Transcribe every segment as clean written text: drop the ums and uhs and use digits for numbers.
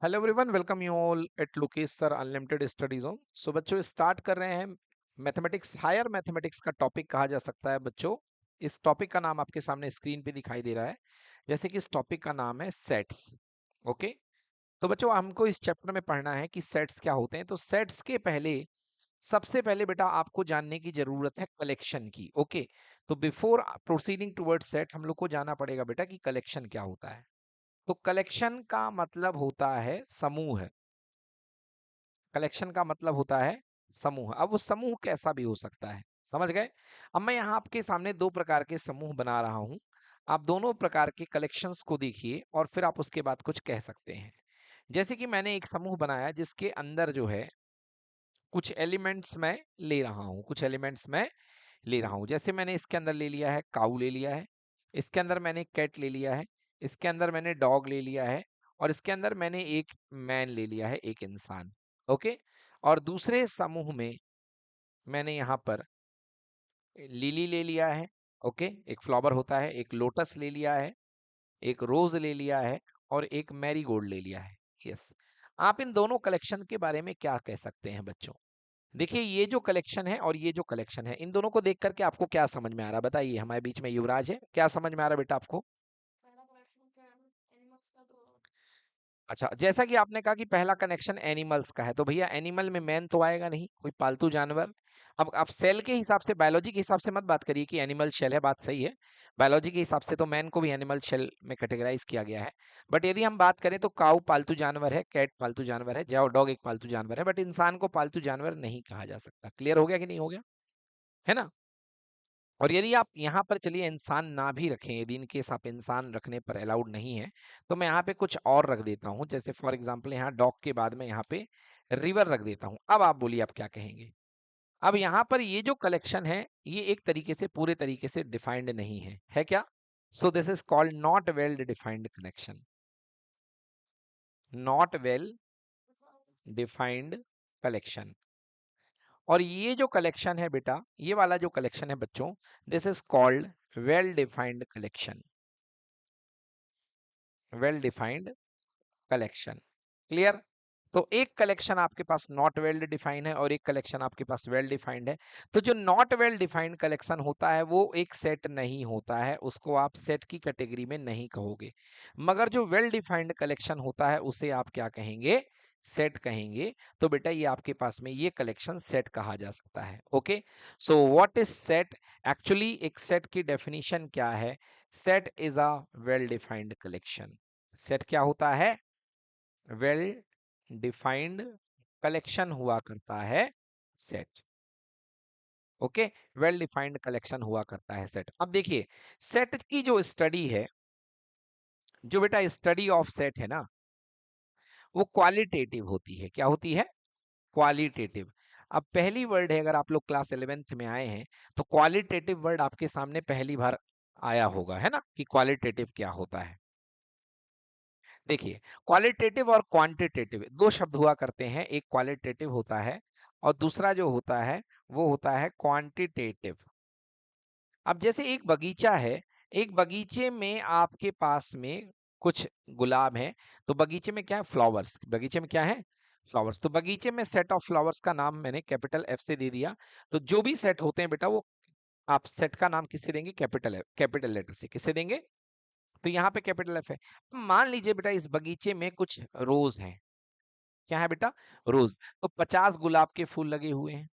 Hello everyone, welcome you all at Lokesh sir unlimited study zone. So बच्चों, start कर रहे हैं मैथमेटिक्स। हायर मैथमेटिक्स का टॉपिक कहा जा सकता है बच्चों। इस टॉपिक का नाम आपके सामने स्क्रीन पे दिखाई दे रहा है, जैसे कि इस टॉपिक का नाम है सेट्स। ओके, तो बच्चों हमको इस चैप्टर में पढ़ना है कि सेट्स क्या होते हैं। तो सेट्स के पहले सबसे पहले बेटा आपको जानने की जरूरत है कलेक्शन की। ओके, तो बिफोर प्रोसीडिंग टुवर्ड्स सेट हम लोग को जाना पड़ेगा बेटा कि कलेक्शन क्या होता है। तो कलेक्शन का मतलब होता है समूह। कलेक्शन का मतलब होता है समूह। अब वो समूह कैसा भी हो सकता है, समझ गए। अब मैं यहाँ आपके सामने दो प्रकार के समूह बना रहा हूं। आप दोनों प्रकार के कलेक्शंस को देखिए और फिर आप उसके बाद कुछ कह सकते हैं। जैसे कि मैंने एक समूह बनाया जिसके अंदर जो है कुछ एलिमेंट्स मैं ले रहा हूं, कुछ एलिमेंट्स मैं ले रहा हूं। जैसे मैंने इसके अंदर ले लिया है काऊ, ले लिया है। इसके अंदर मैंने कैट ले लिया है। इसके अंदर मैंने डॉग ले लिया है। और इसके अंदर मैंने एक मैन ले लिया है, एक इंसान। ओके, और दूसरे समूह में मैंने यहाँ पर लिली ले लिया है। ओके, एक फ्लावर होता है, एक लोटस ले लिया है, एक रोज ले लिया है और एक मैरीगोल्ड ले लिया है। यस, आप इन दोनों कलेक्शन के बारे में क्या कह सकते हैं बच्चों? देखिए, ये जो कलेक्शन है और ये जो कलेक्शन है, इन दोनों को देख करके आपको क्या समझ में आ रहा है बताइए। हमारे बीच में युवराज है, क्या समझ में आ रहा है बेटा आपको? अच्छा, जैसा कि आपने कहा कि पहला कनेक्शन एनिमल्स का है, तो भैया एनिमल में मैन तो आएगा नहीं, कोई पालतू जानवर। अब आप सेल के हिसाब से, बायोलॉजी के हिसाब से मत बात करिए कि एनिमल शेल है, बात सही है। बायोलॉजी के हिसाब से तो मैन को भी एनिमल शेल में कैटेगराइज किया गया है। बट यदि हम बात करें तो काऊ पालतू जानवर है, कैट पालतू जानवर है, जाओ डॉग एक पालतू जानवर है, बट इंसान को पालतू जानवर नहीं कहा जा सकता। क्लियर हो गया कि नहीं हो गया? है ना। और यदि आप यहाँ पर चलिए इंसान ना भी रखें, यदि इनकेस आप इंसान रखने पर अलाउड नहीं है, तो मैं यहाँ पे कुछ और रख देता हूँ। जैसे फॉर एग्जांपल यहाँ डॉग के बाद में यहाँ पे रिवर रख देता हूँ। अब आप बोलिए आप क्या कहेंगे? अब यहाँ पर ये जो कलेक्शन है ये एक तरीके से, पूरे तरीके से डिफाइंड नहीं है क्या? सो this is called not well defined collection. Not well defined collection. और ये जो कलेक्शन है बेटा, ये वाला जो कलेक्शन है बच्चों, this is called well defined collection. Well defined collection. Clear? तो एक कलेक्शन आपके पास नॉट वेल डिफाइंड है और एक कलेक्शन आपके पास वेल डिफाइंड है। तो जो नॉट वेल डिफाइंड कलेक्शन होता है वो एक सेट नहीं होता है, उसको आप सेट की कैटेगरी में नहीं कहोगे। मगर जो वेल डिफाइंड कलेक्शन होता है उसे आप क्या कहेंगे? सेट कहेंगे। तो बेटा ये आपके पास में ये कलेक्शन सेट कहा जा सकता है। Okay, so what is set? Actually एक सेट की डेफिनेशन क्या है? Set is a well defined collection. Set क्या होता है? वेल डिफाइंड कलेक्शन हुआ करता है set. Okay, well defined collection हुआ करता है सेट। अब देखिए, सेट की जो स्टडी है, जो बेटा स्टडी ऑफ सेट है ना, वो क्वालिटेटिव होती है। क्या होती है? क्वालिटेटिव। अब पहली वर्ड है, अगर आप लोग क्लास 11th में आए हैं तो क्वालिटेटिव वर्ड आपके सामने पहली बार आया होगा, है ना, कि क्वालिटेटिव क्या होता है। देखिए, क्वालिटेटिव और क्वांटिटेटिव दो शब्द हुआ करते हैं। एक क्वालिटेटिव होता है और दूसरा जो होता है वो होता है क्वांटिटेटिव। अब जैसे एक बगीचा है, एक बगीचे में आपके पास में कुछ गुलाब हैं, तो बगीचे में क्या है? फ्लावर्स। बगीचे में क्या है? फ्लावर्स। तो बगीचे में सेट ऑफ फ्लावर्स का नाम मैंने कैपिटल एफ से दे दिया। तो जो भी सेट होते हैं बेटा, वो आप सेट का नाम किससे देंगे? कैपिटल एफ, कैपिटल लेटर से। किससे देंगे? तो यहाँ पे कैपिटल एफ है। मान लीजिए बेटा इस बगीचे में कुछ रोज हैं। क्या है बेटा? रोज। तो 50 गुलाब के फूल लगे हुए हैं।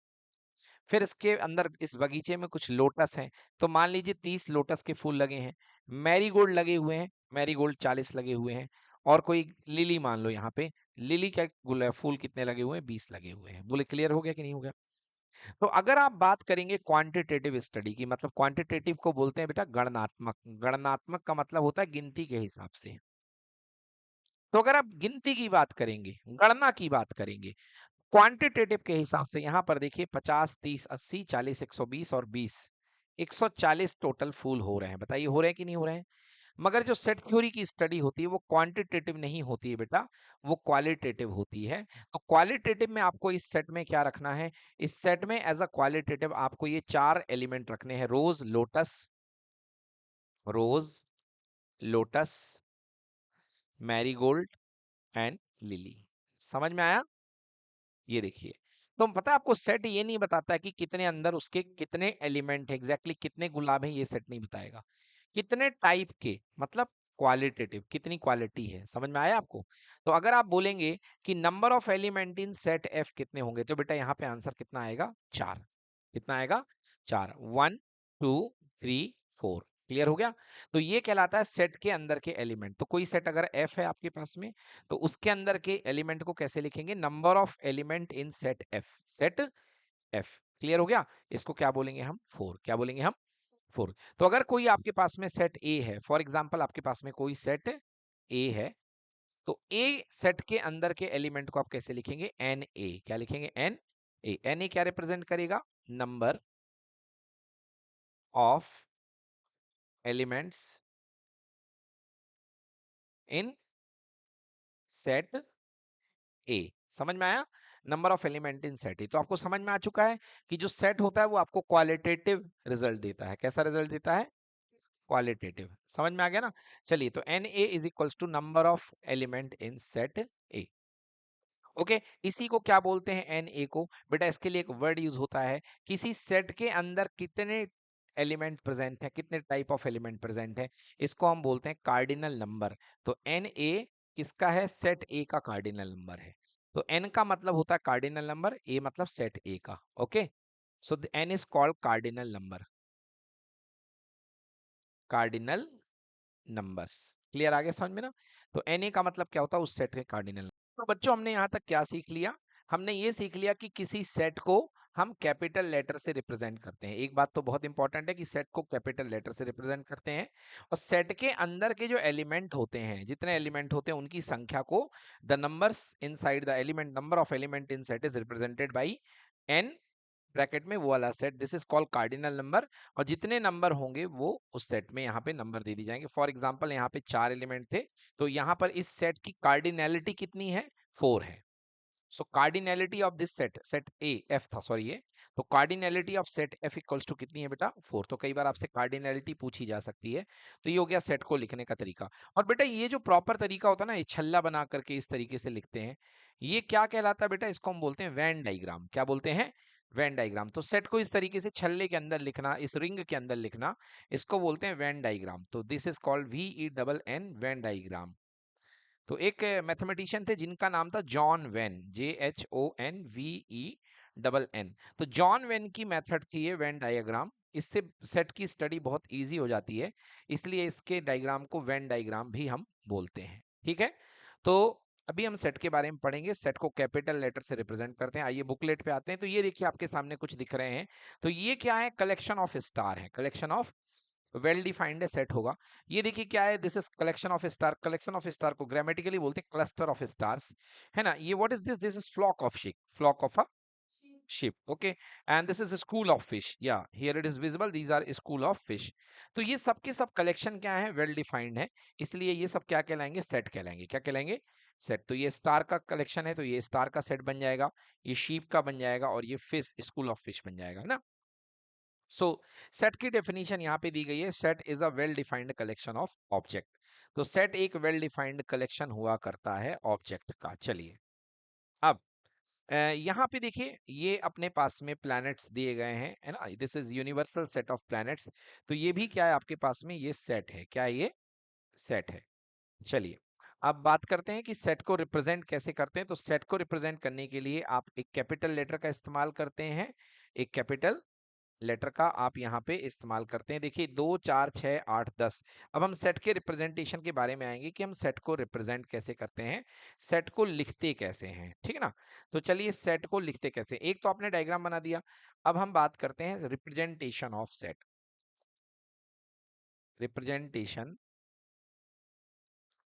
फिर इसके अंदर इस बगीचे में कुछ लोटस हैं, तो मान लीजिए 30 लोटस के फूल लगे हैं। मैरीगोल्ड लगे हुए हैं, मैरीगोल्ड 40 लगे हुए हैं। और कोई लिली मान लो, यहाँ पे लिली का फूल कितने लगे हुए हैं? 20 लगे हुए हैं। बोले क्लियर हो गया कि नहीं हो गया? तो अगर आप बात करेंगे क्वांटिटेटिव स्टडी की, मतलब क्वांटिटेटिव को बोलते हैं बेटा गणनात्मक। गणनात्मक का मतलब होता है गिनती के हिसाब से। तो अगर आप गिनती की बात करेंगे, गणना की बात करेंगे, क्वांटिटेटिव के हिसाब से यहाँ पर देखिए 50, 30, 80, 40, 120 और 20, 140 टोटल फूल हो रहे हैं। बताइए हो रहे हैं कि नहीं हो रहे हैं? मगर जो सेट थ्योरी की स्टडी होती है वो क्वांटिटेटिव नहीं होती है बेटा, वो क्वालिटेटिव होती है। तो क्वालिटेटिव में आपको इस सेट में क्या रखना है? इस सेट में एज अ क्वालिटेटिव आपको ये चार एलिमेंट रखने हैं: rose, lotus, rose, lotus, marigold and lily. समझ में आया? ये देखिए, तो पता है आपको सेट ये नहीं बताता है कि कितने अंदर उसके कितने एलिमेंट है, एग्जैक्टली कितने गुलाब हैं, ये सेट नहीं बताएगा। कितने टाइप के, मतलब क्वालिटेटिव, कितनी क्वालिटी है। समझ में आया आपको? तो अगर आप बोलेंगे कि number of element in set F कितने होंगे, तो बेटा यहाँ पे आंसर कितना आएगा? 4। कितना आएगा? 4। 1 2 3 4। क्लियर हो गया? तो ये कहलाता है सेट के अंदर के एलिमेंट। तो कोई सेट अगर एफ है आपके पास में, तो उसके अंदर के एलिमेंट को कैसे लिखेंगे? Number of element in set F. Set F. Clear हो गया? इसको क्या बोलेंगे हम? 4। क्या बोलेंगे हम? 4। तो अगर कोई आपके पास में सेट ए है, फॉर एग्जांपल आपके पास में कोई सेट ए है, तो ए सेट के अंदर के एलिमेंट को आप कैसे लिखेंगे? N A. क्या लिखेंगे? N A. एन ए क्या रिप्रेजेंट करेगा? Number of elements in set A. समझ में आया? Number of element in set A. तो आपको समझ में आ चुका है कि जो सेट होता है वो आपको क्वालिटेटिव रिजल्ट देता है। कैसा रिजल्ट देता है? क्वालिटेटिव। समझ में आ गया ना? चलिए, तो n A is equals to number of element in set A. Okay, इसी को क्या बोलते हैं? एन ए को। बेटा इसके लिए एक वर्ड यूज होता है, किसी सेट के अंदर कितने एलिमेंट प्रेजेंट है, कितने टाइप ऑफ एलिमेंट प्रेजेंट है, इसको हम बोलते हैं कार्डिनल नंबर। तो एन ए किसका है? सेट ए का कार्डिनल नंबर है। तो एन का मतलब होता है कार्डिनल नंबर, ए मतलब सेट ए का। Okay, so n is called cardinal number. Cardinal numbers. Clear? आ गया समझ में ना? तो Na का मतलब क्या होता है? उस सेट के कार्डिनल। तो बच्चों हमने यहाँ तक क्या सीख लिया? हमने ये सीख लिया कि किसी सेट को हम कैपिटल लेटर से रिप्रेजेंट करते हैं। एक बात तो बहुत इंपॉर्टेंट है कि सेट को कैपिटल लेटर से रिप्रेजेंट करते हैं, और सेट के अंदर के जो एलिमेंट होते हैं, जितने एलिमेंट होते हैं उनकी संख्या को, the numbers inside the element, number of element in set is represented by n, bracket में वो वाला set, this is called cardinal number. और जितने नंबर होंगे वो उस सेट में यहाँ पे नंबर दे दी जाएंगे। फॉर एग्जांपल यहाँ पे 4 एलिमेंट थे, तो यहाँ पर इस सेट की कार्डिनैलिटी कितनी है? 4 है। So cardinality of this set, set A F था सॉरी ये, तो cardinality of set F equals to कितनी है बेटा? 4। तो कई बार आपसे कार्डिनैलिटी पूछी जा सकती है। तो ये हो गया सेट को लिखने का तरीका। और बेटा ये जो प्रॉपर तरीका होता है ना, ये छल्ला बना करके इस तरीके से लिखते हैं, ये क्या कहलाता है बेटा? इसको हम बोलते हैं वेन डायग्राम। क्या बोलते हैं? Venn diagram. तो सेट को इस तरीके से छल्ले के अंदर लिखना, इस रिंग के अंदर लिखना, इसको बोलते हैं वेन डायग्राम। तो this is called V E double N, Venn diagram. तो एक मैथमेटिशियन थे जिनका नाम था जॉन वेन, JHONVEN। तो जॉन वेन की मेथड थी ये वेन डायग्राम। इससे सेट की स्टडी बहुत इजी हो जाती है, इसलिए इसके डायग्राम को वेन डायग्राम भी हम बोलते हैं। ठीक है, तो अभी हम सेट के बारे में पढ़ेंगे। सेट को कैपिटल लेटर से रिप्रेजेंट करते हैं। आइए बुकलेट पे आते हैं। तो ये देखिए आपके सामने कुछ दिख रहे हैं। तो ये क्या है? कलेक्शन ऑफ स्टार है। कलेक्शन ऑफ, वेल डिफाइंड है, सेट होगा। ये देखिए क्या है? This is collection of star. Collection of star को ग्रामेटिकली बोलते हैं क्लस्टर ऑफ स्टार्स, है ना? ये what is this? This is flock of sheep, flock of a sheep. Okay, and this is school of fish. या here it is visible, these are school of fish. तो ये सब के सब collection क्या है? वेल डिफाइंड है, इसलिए ये सब क्या कहलाएंगे? सेट कहलाएंगे। क्या कहलाएंगे? सेट। तो ये स्टार का कलेक्शन है, तो ये स्टार का सेट बन जाएगा, ये शीप का बन जाएगा, और ये फिश, स्कूल ऑफ फिश बन जाएगा, है ना? सो सेट की डेफिनेशन यहाँ पे दी गई है, set is a well defined collection of object. तो सेट एक वेल डिफाइंड कलेक्शन हुआ करता है ऑब्जेक्ट का। चलिए, अब यहाँ पे देखिए, ये अपने पास में प्लैनेट्स दिए गए हैं, है ना? This is universal set of planets. तो ये भी क्या है आपके पास में? ये सेट है। क्या है ये? सेट है। चलिए, अब बात करते हैं कि सेट को रिप्रेजेंट कैसे करते हैं। तो सेट को रिप्रेजेंट करने के लिए आप एक कैपिटल लेटर का इस्तेमाल करते हैं, एक कैपिटल लेटर का आप यहाँ पे इस्तेमाल करते हैं। देखिए 2 4 6 8 10। अब हम सेट के रिप्रेजेंटेशन के बारे में आएंगे कि हम सेट को रिप्रेजेंट कैसे करते हैं, सेट को लिखते कैसे हैं। ठीक है ना? तो चलिए, सेट को लिखते कैसे, एक तो आपने डायग्राम बना दिया। अब हम बात करते हैं representation of set. Representation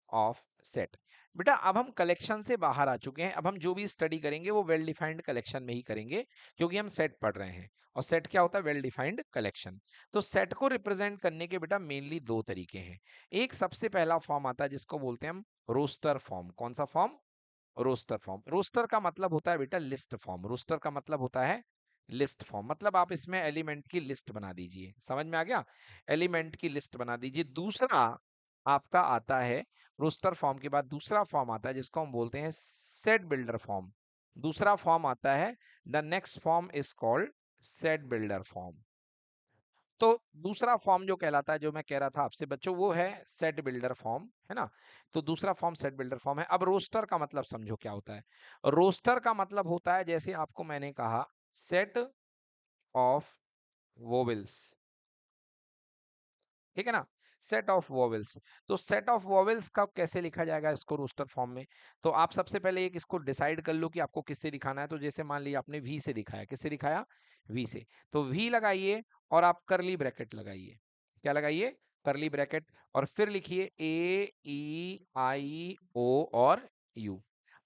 of set. बेटा अब हम कलेक्शन से बाहर आ चुके हैं। अब हम जो भी स्टडी करेंगे वो वेल डिफाइंड कलेक्शन में ही करेंगे, क्योंकि हम सेट पढ़ रहे हैं। और सेट क्या होता है? Well defined collection. तो सेट को रिप्रेजेंट करने के बेटा मेनली दो तरीके हैं। एक सबसे पहला फॉर्म आता है जिसको बोलते हैं हम रोस्टर फॉर्म। कौन सा फॉर्म? Roster form. रोस्टर का मतलब होता है बेटा लिस्ट फॉर्म। रोस्टर का मतलब होता है लिस्ट फॉर्म। मतलब आप इसमें एलिमेंट की लिस्ट बना दीजिए। समझ में आ गया? एलिमेंट की लिस्ट बना दीजिए। दूसरा आपका आता है रोस्टर फॉर्म के बाद दूसरा फॉर्म आता है जिसको हम बोलते हैं सेट बिल्डर फॉर्म। दूसरा फॉर्म आता है, the next form is called set builder form. तो दूसरा फॉर्म जो कहलाता है, जो मैं कह रहा था आपसे बच्चों, वो है सेट बिल्डर फॉर्म, है ना। तो दूसरा फॉर्म सेट बिल्डर फॉर्म है। अब रोस्टर का मतलब समझो क्या होता है। रोस्टर का मतलब होता है, जैसे आपको मैंने कहा, सेट ऑफ वोवेल्स, ठीक है ना, सेट ऑफ वोवेल्स। तो सेट ऑफ वोवेल्स का कैसे लिखा जाएगा इसको रोस्टर फॉर्म में। तो आप सबसे पहले एक इसको डिसाइड कर लो कि आपको किससे दिखाना है। तो जैसे मान लिया आपने वी से दिखाया, किससे दिखाया, वी से, तो वी लगाइए और आप करली ब्रैकेट लगाइए। क्या लगाइए, करली ब्रैकेट, और फिर लिखिए ए ई आई ओ और यू।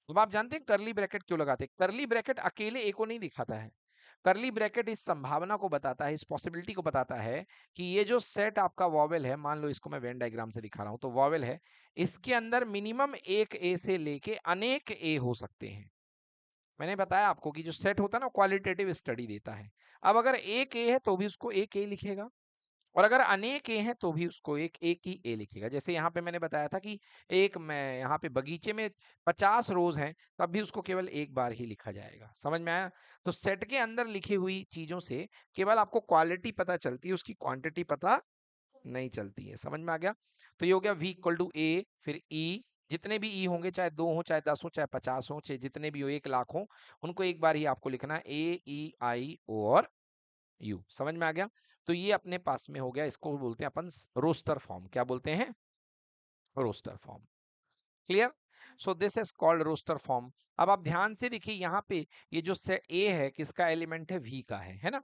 अब आप जानते हैं करली ब्रैकेट क्यों लगाते हैं। करली ब्रैकेट अकेले ए को नहीं दिखाता है। करली ब्रैकेट इस संभावना को बताता है, इस पॉसिबिलिटी को बताता है कि ये जो सेट आपका वॉवेल है, मान लो इसको मैं वेन डायग्राम से दिखा रहा हूं, तो वॉवेल है, इसके अंदर मिनिमम एक ए से लेके अनेक ए हो सकते हैं। मैंने बताया आपको कि जो सेट होता है ना, क्वालिटेटिव स्टडी देता है। अब अगर एक ए है तो भी उसको एक ए लिखेगा, और अगर अनेक ए हैं तो भी उसको एक एक ही ए लिखेगा। जैसे यहाँ पे मैंने बताया था कि एक, मैं यहाँ पे बगीचे में 50 रोज हैं, तब भी उसको केवल एक बार ही लिखा जाएगा। समझ में आया। तो सेट के अंदर लिखी हुई चीजों से केवल आपको क्वालिटी पता चलती है, उसकी क्वांटिटी पता नहीं चलती है। समझ में आ गया। तो ये हो गया v इक्वल टू ए, फिर ई, जितने भी ई होंगे, चाहे 2 हो, चाहे 10 हो, चाहे 50 हो, चाहे जितने भी हो, 1 लाख हो, उनको एक बार ही आपको लिखना है, ए ई आई ओ और यू। समझ में आ गया। तो ये अपने पास में हो गया, इसको बोलते हैं अपन रोस्टर फॉर्म। क्या बोलते हैं, roster form. Clear. So this is called roster form. अब आप ध्यान से देखिए यहाँ पे, ये जो से ए है, किसका एलिमेंट है, वी का है ना।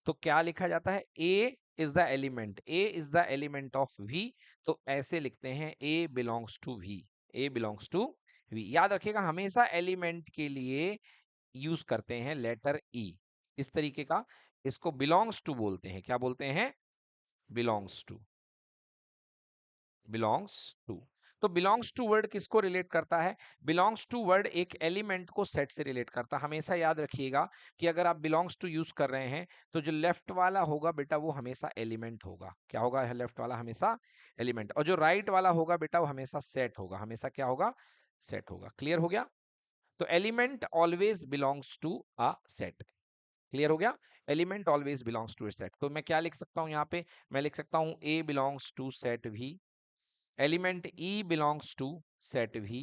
तो क्या लिखा जाता है, A is the element, A is the element of V. तो ऐसे लिखते हैं, A belongs to V, A belongs to V. याद रखिएगा, हमेशा एलिमेंट के लिए यूज करते हैं लेटर ई, इस तरीके का। इसको बिलोंग्स टू बोलते हैं। क्या बोलते हैं, बिलोंग्स टू, बिलोंग्स टू। तो बिलोंग्स टू वर्ड किसको रिलेट करता है, बिलोंग्स टू वर्ड एक एलिमेंट को सेट से रिलेट करता है। हमेशा याद रखिएगा कि अगर आप बिलोंग्स टू यूज कर रहे हैं, तो जो लेफ्ट वाला होगा बेटा, वो हमेशा एलिमेंट होगा। क्या होगा, लेफ्ट वाला हमेशा एलिमेंट, और जो राइट वाला होगा बेटा, वो हमेशा सेट होगा। हमेशा क्या होगा, सेट होगा। क्लियर हो गया। तो element always belongs to a set. Clear हो गया। Element always belongs to a set. तो मैं क्या लिख सकता हूं यहाँ पे, मैं लिख सकता हूं A belongs to set V, element E belongs to set V,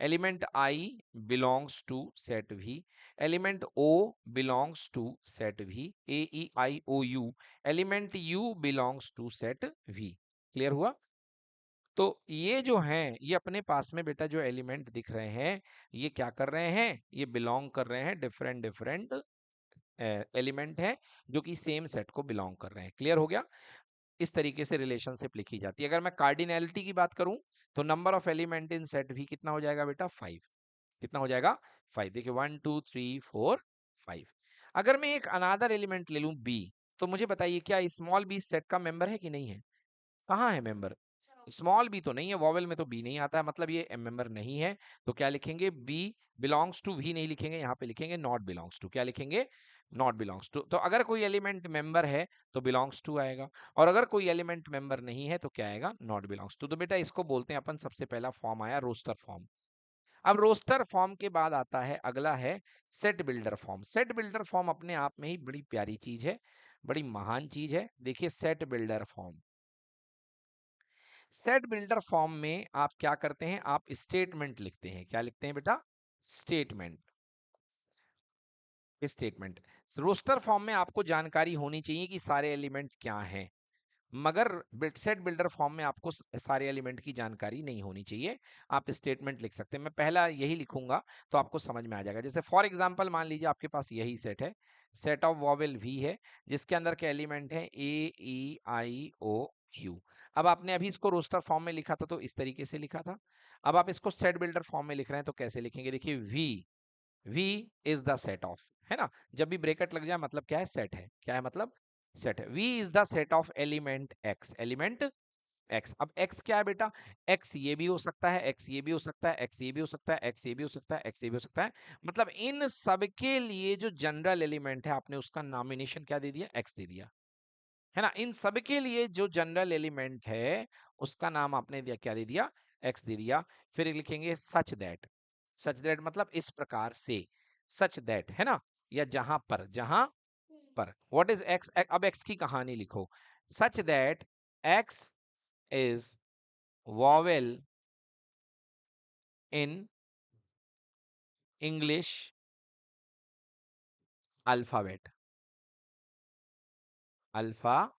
element I belongs to set V, element O belongs to set V, A E I O U, element U belongs to set V. Clear हुआ। तो ये जो हैं, ये अपने पास में बेटा जो एलिमेंट दिख रहे हैं, ये क्या कर रहे हैं, ये बिलोंग कर रहे हैं डिफरेंट डिफरेंट एलिमेंट है, जो कि सेम सेट को बिलोंग कर रहे हैं। क्लियर हो गया। इस तरीके से रिलेशनशिप लिखी जाती है। अगर मैं कार्डिनैलिटी की बात करूं, तो number of element in set भी कितना हो जाएगा बेटा, 5। कितना हो जाएगा, 5। देखिए 1 2 3 4 5। अगर मैं एक अनादर एलिमेंट ले लूं बी, तो मुझे बताइए क्या स्मॉल बी सेट का मेंबर है कि नहीं है। कहाँ है मेंबर, स्मॉल बी तो नहीं है, वॉवेल में तो बी नहीं आता है, मतलब ये मेंबर नहीं है। तो क्या लिखेंगे, बी बिलोंग्स टू वी नहीं लिखेंगे, यहाँ पे लिखेंगे नॉट बिलोंग्स टू। क्या लिखेंगे, नॉट बिलोंग्स टू। तो अगर कोई एलिमेंट मेंबर है तो बिलोंग्स टू आएगा, और अगर कोई एलिमेंट मेंबर नहीं है तो क्या आएगा, नॉट बिलोंग्स टू। तो बेटा इसको बोलते हैं अपन, सबसे पहला फॉर्म आया रोस्टर फॉर्म। अब रोस्टर फॉर्म के बाद आता है, अगला है set builder form. Set builder form अपने आप में ही बड़ी प्यारी चीज है, बड़ी महान चीज है। देखिए set builder form, set builder form में आप क्या करते हैं, आप स्टेटमेंट लिखते हैं। क्या लिखते हैं बेटा, स्टेटमेंट, स्टेटमेंट। रोस्टर फॉर्म में आपको जानकारी होनी चाहिए कि सारे एलिमेंट क्या हैं, मगर सेट बिल्डर फॉर्म में आपको सारे एलिमेंट की जानकारी नहीं होनी चाहिए। आप स्टेटमेंट लिख सकते हैं। मैं पहला यही लिखूंगा तो आपको समझ में आ जाएगा। जैसे फॉर एग्जांपल मान लीजिए आपके पास यही सेट है, सेट ऑफ वॉवेल वी है, जिसके अंदर के एलिमेंट है ए ई आई ओ यू। अब आपने अभी इसको रोस्टर फॉर्म में लिखा था तो इस तरीके से लिखा था। अब आप इसको सेट बिल्डर फॉर्म में लिख रहे हैं तो कैसे लिखेंगे, देखिए V, V is the set of, है ना। जब भी ब्रेकेट लग जाए मतलब क्या है, सेट है। क्या है मतलब, सेट है। V is the set of element X, element X। अब X क्या है बेटा, X ये भी हो सकता है, X ये भी हो सकता है, X ये भी हो सकता है, X ये भी हो सकता है, X ये भी हो सकता है। मतलब इन सब के लिए जो जनरल एलिमेंट है, आपने उसका नॉमिनेशन क्या दे दिया, X दे दिया। है ना। इन सब के लिए जो जनरल एलिमेंट है उसका नाम आपने दिया, क्या दे दिया, एक्स दे दिया। फिर लिखेंगे सच दैट, सच दैट मतलब इस प्रकार से, सच दैट, है ना, या जहां पर, जहां पर। व्हाट इज एक्स, अब एक्स की कहानी लिखो, सच that x is vowel in English alphabet, alphabet.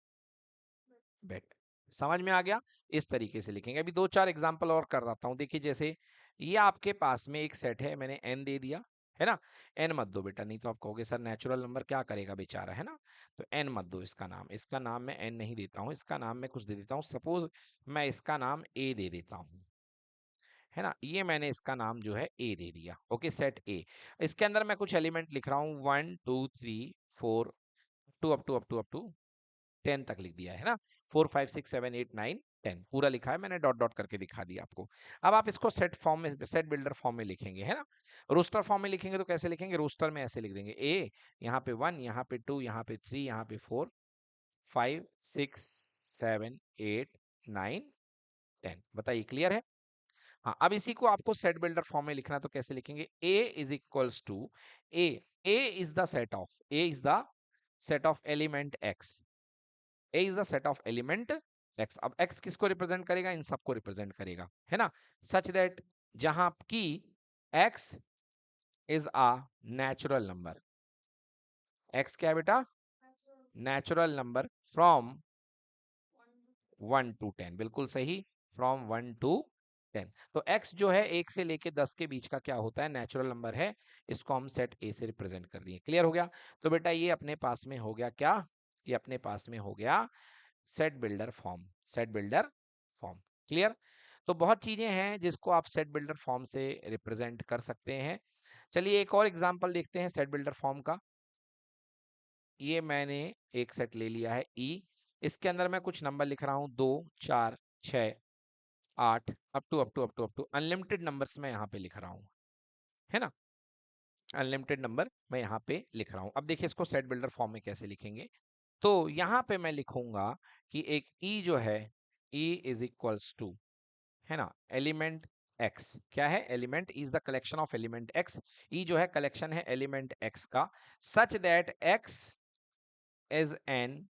समझ में आ गया। इस तरीके से लिखेंगे। अभी दो चार एग्जांपल और कर देता हूं। देखिए जैसे ये आपके पास में एक सेट है, मैंने एन दे दिया, है ना। एन मत दो बेटा, नहीं तो आप कहोगे सर नेचुरल नंबर क्या करेगा बेचारा, है ना। तो एन मत दो, इसका नाम मैं एन नहीं देता हूं, इसका नाम मैं कुछ दे देता हूं। सपोज मैं इसका नाम ए दे देता हूं, है ना। ये मैंने इसका नाम जो है ए दे दिया। ओके, सेट ए। इसके अंदर मैं कुछ एलिमेंट लिख रहा हूँ, 1 2 3 4 अप टू 10 तक लिख दिया है ना। 4 5 6 7 8 9 10 पूरा लिखा है मैंने, डॉट डॉट करके दिखा दिया आपको। अब आप इसको सेट फॉर्म में, सेट बिल्डर फॉर्म में लिखेंगे, है ना। रोस्टर फॉर्म में लिखेंगे तो कैसे लिखेंगे, रोस्टर में ऐसे लिख देंगे, ए यहाँ पे 1, यहाँ पे 2, यहाँ पे 3, यहाँ पे 4 5 6 7 8 9 10। बताइए क्लियर है। हाँ, अब इसी को आपको सेट बिल्डर फॉर्म में लिखना है तो कैसे लिखेंगे, A is equals to A, A is the set of, A is the set of element X, A is the set of element X. अब एक्स किसको रिप्रेजेंट करेगा, इन सबको रिप्रेजेंट करेगा, है ना। सच दैट जहां की x is a natural number, x क्या है बेटा, नेचुरल नंबर फ्रॉम 1 to 10, बिल्कुल सही, फ्रॉम 1 to 10। तो x जो है 1 से लेके 10 के बीच का क्या होता है, नेचुरल नंबर है। इसको हम सेट ए से रिप्रेजेंट कर दिए। क्लियर हो गया। तो बेटा ये अपने पास में हो गया क्या, ये अपने पास में हो गया set builder form, set builder form. Clear. तो बहुत चीजें हैं जिसको आप सेट बिल्डर फॉर्म से रिप्रेजेंट कर सकते हैं। चलिए एक और एग्जांपल देखते हैं सेट बिल्डर फॉर्म का। ये मैंने एक सेट ले लिया है ई, इसके अंदर मैं कुछ नंबर लिख रहा हूँ, 2 4 6 8 अप टू अनलिमिटेड नंबर्स में यहाँ पे लिख रहा हूँ, है ना। अनलिमिटेड नंबर मैं यहाँ पे लिख रहा हूँ। अब देखिए इसको सेट बिल्डर फॉर्म में कैसे लिखेंगे। तो यहाँ पे मैं लिखूंगा कि एक ई जो है, ई इज इक्वल्स टू, है ना, एलिमेंट एक्स। क्या है, element is the collection of element x. ई जो है कलेक्शन है एलिमेंट एक्स का, such that x is an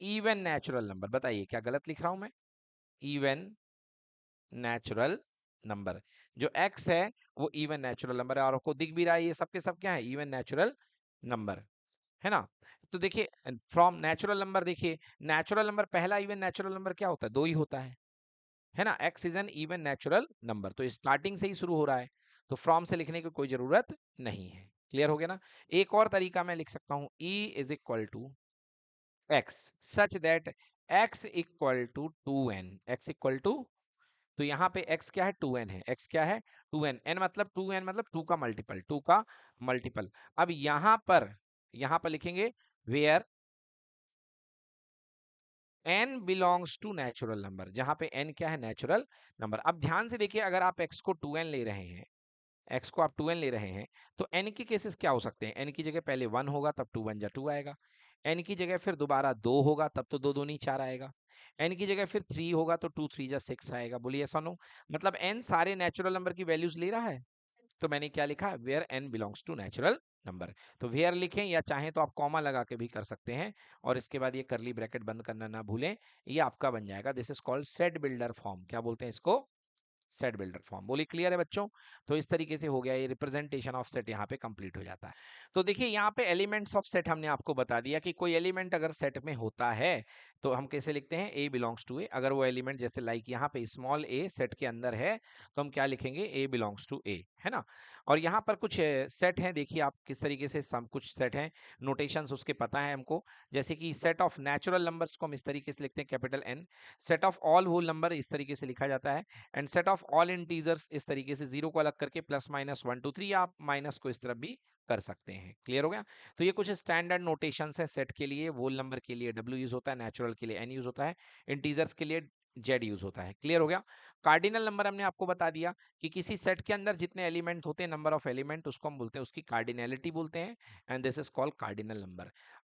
even natural number. बताइए क्या गलत लिख रहा हूं मैं, इवन नेचुरल नंबर। जो x है वो इवन नेचुरल नंबर है, और आपको दिख भी रहा है ये सब के सब क्या है, इवन नेचुरल नंबर, है ना। तो देखिए फ्रॉम नेचुरल नंबर, देखिए नेचुरल नंबर पहला इवन नेचुरल नंबर क्या होता है, 2 ही होता है ना। x is an even natural number, तो स्टार्टिंग से ही शुरू हो रहा है, तो फ्रॉम से लिखने की कोई जरूरत नहीं है। क्लियर हो गया ना। एक और तरीका मैं लिख सकता हूं, e is equal to x such that x equal to 2n, x equal to, तो यहाँ पे x क्या है, 2n है, x क्या है 2n, n मतलब 2n मतलब 2 का मल्टीपल, 2 का मल्टीपल। अब यहाँ पर लिखेंगे where n belongs to natural number, जहां पे n क्या है, नेचुरल नंबर। अब ध्यान से देखिए, अगर आप x को 2n ले रहे हैं, x को आप 2n ले रहे हैं, तो n के केसेस क्या हो सकते हैं, n की जगह पहले 1 होगा, तब 2 1 जा 2 आएगा। n की जगह फिर दोबारा 2 होगा, तब तो 2 दूनी 4 आएगा। n की जगह फिर 3 होगा तो 2 3 जा 6 आएगा। बोलिए ऐसा नो, मतलब n सारे नेचुरल नंबर की वैल्यूज ले रहा है। तो मैंने क्या लिखा, where n belongs to natural number. तो वेयर लिखें, या चाहें तो आप कॉमा लगा के भी कर सकते हैं, और इसके बाद ये करली ब्रैकेट बंद करना ना भूलें। ये आपका बन जाएगा, this is called set builder form. क्या बोलते हैं इसको, सेट बिल्डर फॉर्म। बोलिए क्लियर है बच्चों। तो इस तरीके से हो गया, ये रिप्रेजेंटेशन ऑफ सेट यहाँ पे कंप्लीट हो जाता है। तो देखिए यहाँ पे एलिमेंट्स ऑफ सेट हमने आपको बता दिया कि कोई एलिमेंट अगर सेट में होता है तो हम कैसे लिखते हैं, ए बिलोंग्स टू ए। अगर वो एलिमेंट जैसे लाइक यहाँ पे स्मॉल ए सेट के अंदर है तो हम क्या लिखेंगे, ए बिलोंग्स टू ए, है ना। और यहाँ पर कुछ सेट हैं, देखिए आप किस तरीके से, सब कुछ सेट हैं, नोटेशंस उसके पता है हमको। जैसे कि सेट ऑफ नेचुरल नंबर्स को हम इस तरीके से लिखते हैं, capital N. Set of all whole number इस तरीके से लिखा जाता है, and set of all integers इस तरीके से, जीरो को अलग करके प्लस माइनस 1 2 3, आप माइनस को इस तरफ भी कर सकते हैं। क्लियर हो गया। तो ये कुछ स्टैंडर्ड नोटेशंस है सेट के लिए। होल नंबर के लिए W यूज होता है, नेचुरल के लिए N यूज होता है, इंटीजर्स के लिए Z यूज होता है। क्लियर हो गया। कार्डिनल नंबर हमने आपको बता दिया कि किसी सेट के अंदर जितने एलिमेंट होते हैं, नंबर ऑफ एलिमेंट, उसको हम बोलते हैं, उसकी कार्डिनलिटी बोलते हैं, and this is called cardinal number.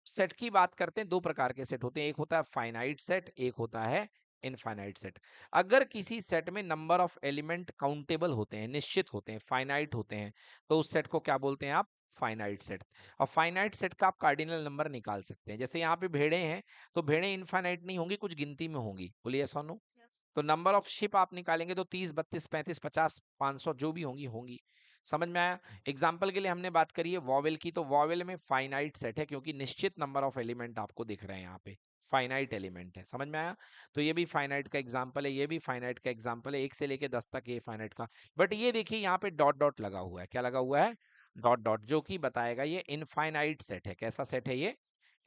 Set की बात करते हैं, दो प्रकार के सेट होते हैं, एक होता है फाइनाइट सेट, एक होता है इनफाइनाइट सेट। अगर किसी सेट में नंबर ऑफ एलिमेंट काउंटेबल होते हैं, निश्चित होते हैं, फाइनाइट होते हैं, तो उस सेट को क्या बोलते हैं आप? Finite set. और फाइनाइट सेट का आप कार्डिनल नंबर निकाल सकते हैं। जैसे यहाँ पे भेड़े हैं, तो भेड़े इनफाइनाइट नहीं होंगी, कुछ गिनती में होंगी। बोलिए यस और नो। तो नंबर ऑफ शिप आप निकालेंगे तो 30, 32, 35, 50, 500 जो भी होंगी होंगी। समझ में आया? एग्जाम्पल के लिए हमने बात करी है वॉवेल की, तो वॉवेल में फाइनाइट सेट है, क्योंकि निश्चित नंबर ऑफ एलिमेंट आपको दिख रहे हैं यहाँ पे, फाइनाइट एलिमेंट है। समझ में आया? तो ये भी फाइनाइट का एग्जाम्पल है, ये भी फाइनाइट का एग्जाम्पल है, 1 से लेके 10 तक ये फाइनाइट का। बट ये देखिए यहाँ पे डॉट डॉट लगा हुआ है, क्या लगा हुआ है? डॉट डॉट, जो कि बताएगा ये इनफाइनाइट सेट है। कैसा सेट है ये?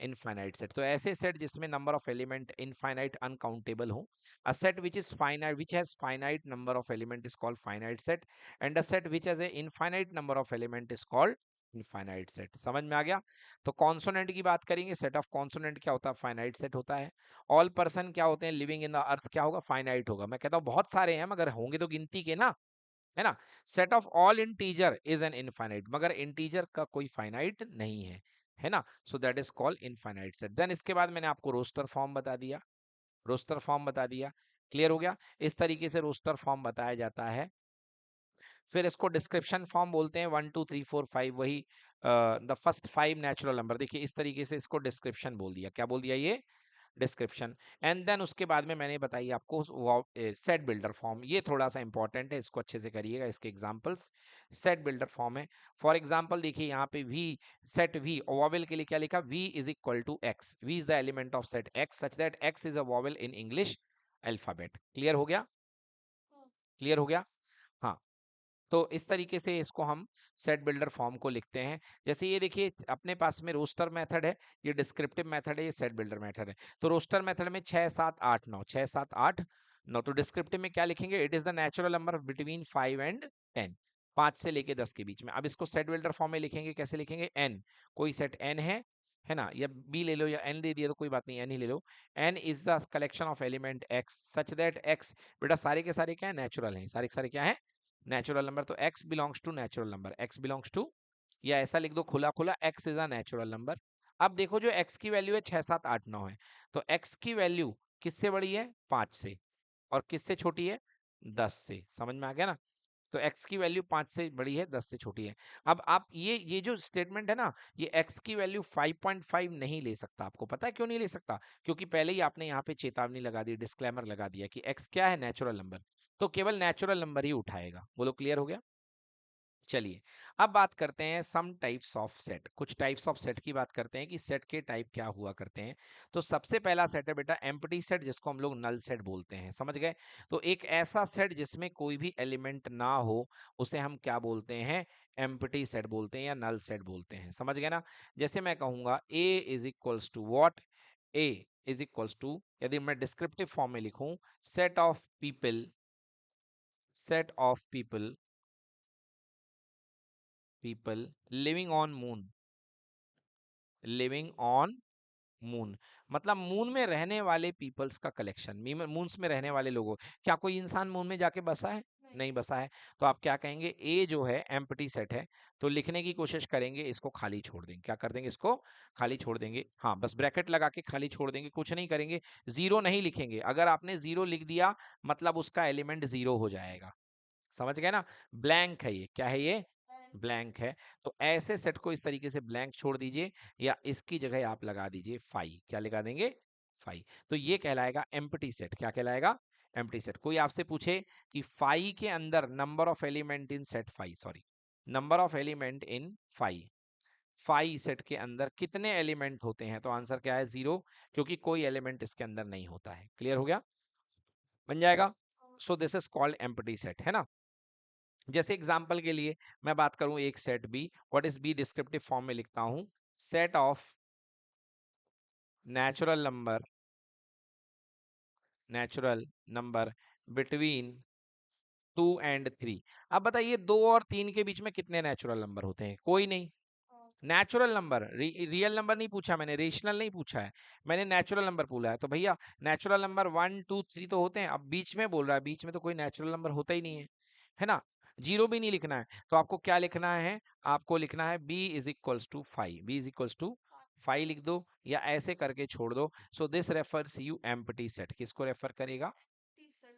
Infinite set. तो ऐसे सेट जिसमें number of element infinite, uncountable हो, a set which is finite, which has finite number of element is called finite set, and a set which has a infinite number of element is called infinite set. समझ में आ गया? तो consonant की बात करेंगे, set of consonant क्या होता है? फाइनाइट सेट होता है। ऑल पर्सन क्या होते हैं? लिविंग इन द अर्थ क्या होगा? फाइनाइट होगा। मैं कहता हूँ बहुत सारे हैं, मगर होंगे तो गिनती के ना, है ना। Set of all integer is an infinite, मगर इंटीजर का कोई फाइनाइट नहीं है ना। So that is called infinite set. Then इसके बाद मैंने आपको रोस्टर फॉर्म बता दिया, रोस्टर फॉर्म बता दिया। क्लियर हो गया? इस तरीके से रोस्टर फॉर्म बताया जाता है। फिर इसको डिस्क्रिप्शन फॉर्म बोलते हैं, 1 2 3 4 5, वही द फर्स्ट 5 नेचुरल नंबर। देखिए इस तरीके से इसको डिस्क्रिप्शन बोल दिया। क्या बोल दिया? ये डिस्क्रिप्शन। एंड देन उसके बाद में मैंने बताई आपको सेट बिल्डर फॉर्म। ये थोड़ा सा इंपॉर्टेंट है, इसको अच्छे से करिएगा, इसके एग्जांपल्स। सेट बिल्डर फॉर्म है। फॉर एग्जांपल देखिए यहाँ पे वी, सेट वी, वॉवेल के लिए क्या लिखा? V is equal to x, V is the element of set x such that x is a vowel in English alphabet. Clear हो गया? क्लियर हो गया? हाँ। तो इस तरीके से इसको हम सेट बिल्डर फॉर्म को लिखते हैं। जैसे ये देखिए अपने पास में रोस्टर मेथड है, ये डिस्क्रिप्टिव मेथड है, ये सेट बिल्डर मेथड है। तो रोस्टर मेथड में 6 7 8 9, 6 7 8 9। तो डिस्क्रिप्टिव में क्या लिखेंगे? It is the natural number between 5 and 10, 5 से लेके 10 के बीच में। अब इसको सेट बिल्डर फॉर्म में लिखेंगे, कैसे लिखेंगे? एन, कोई सेट एन है ना, या बी ले लो या एन दे दिया तो कोई बात नहीं, एन ही ले लो। N is the collection of element x such that x, बेटा सारे के सारे क्या है? नेचुरल हैं, सारे के सारे क्या है? Natural number. तो x belongs to natural number, x belongs to, या ऐसा लिख दो खुला खुला, x is a natural number. अब देखो जो x की वैल्यू है 6 7 8 9 है, तो x की वैल्यू किससे बड़ी है? 5 से। और किससे छोटी है? 10 से। समझ में आ गया ना? तो x की वैल्यू 5 से बड़ी है, 10 से छोटी है। अब आप ये जो स्टेटमेंट है ना, ये x की वैल्यू 5.5 नहीं ले सकता। आपको पता है क्यों नहीं ले सकता? क्योंकि पहले ही आपने यहाँ पे चेतावनी लगा दी, डिस्क्लेमर लगा दिया कि x क्या है? Natural number. तो केवल नेचुरल नंबर ही उठाएगा। बोलो क्लियर हो गया? चलिए अब बात करते हैं सम टाइप्स ऑफ सेट। कुछ टाइप्स ऑफ सेट की बात करते हैं कि सेट के टाइप क्या हुआ करते हैं। तो सबसे पहला सेट है बेटा एम्प्टी सेट, जिसको हम लोग नल सेट बोलते हैं। समझ गए? तो एक ऐसा सेट जिसमें कोई भी एलिमेंट ना हो, उसे हम क्या बोलते हैं? एम्प्टी सेट बोलते हैं या नल सेट बोलते हैं। समझ गए ना? जैसे मैं कहूंगा A is equals to what? A is equals to, यदि मैं डिस्क्रिप्टिव फॉर्म में लिखूं, set of people, set of people, people living on moon, living on moon, मतलब मून में रहने वाले पीपल्स का कलेक्शन। मून में रहने वाले लोगों, क्या कोई इंसान मून में जाके बसा है? नहीं बसा है। तो आप क्या कहेंगे? ए जो है एम्प्टी सेट है, तो लिखने की कोशिश करेंगे, इसको खाली छोड़ देंगे। क्या कर देंगे? इसको खाली छोड़ देंगे। हाँ, बस ब्रैकेट लगा के खाली छोड़ देंगे, कुछ नहीं करेंगे, जीरो नहीं लिखेंगे। अगर आपने जीरो लिख दिया मतलब उसका एलिमेंट जीरो हो जाएगा। समझ गए ना? ब्लैंक है ये, क्या है ये? ब्लैंक है। तो ऐसे सेट को इस तरीके से ब्लैंक छोड़ दीजिए, या इसकी जगह आप लगा दीजिए फाई। क्या लगा देंगे? फाई। तो ये कहलाएगा एम्प्टी सेट। क्या कहलाएगा? Empty set. कोई आपसे पूछे कि फाई के अंदर number of element in set phi, sorry, number of element in phi, phi set के अंदर कितने एलिमेंट होते हैं, तो आंसर क्या है? जीरो, क्योंकि कोई एलिमेंट इसके अंदर नहीं होता है। क्लियर हो गया? बन जाएगा। सो this is called empty set, है ना। जैसे एग्जाम्पल के लिए मैं बात करूं एक set B, what is B? Descriptive form में लिखता हूं, set of natural number, natural number between 2 and 3। अब बताइए 2 और 3 के बीच में कितने नेचुरल नंबर होते हैं? कोई नहीं। नेचुरल नंबर, रियल नंबर नहीं पूछा मैंने, रेशनल नहीं पूछा है, मैंने नेचुरल नंबर पूछा है। तो भैया नेचुरल नंबर 1 2 3 तो होते हैं। अब बीच में बोल रहा है, बीच में तो कोई नेचुरल नंबर होता ही नहीं है ना। जीरो भी नहीं लिखना है, तो आपको क्या लिखना है? आपको लिखना है b is equals to 5, b is equals to five लिख दो या ऐसे करके छोड़ दो। So this refers you empty set. किसको रेफर करेगा?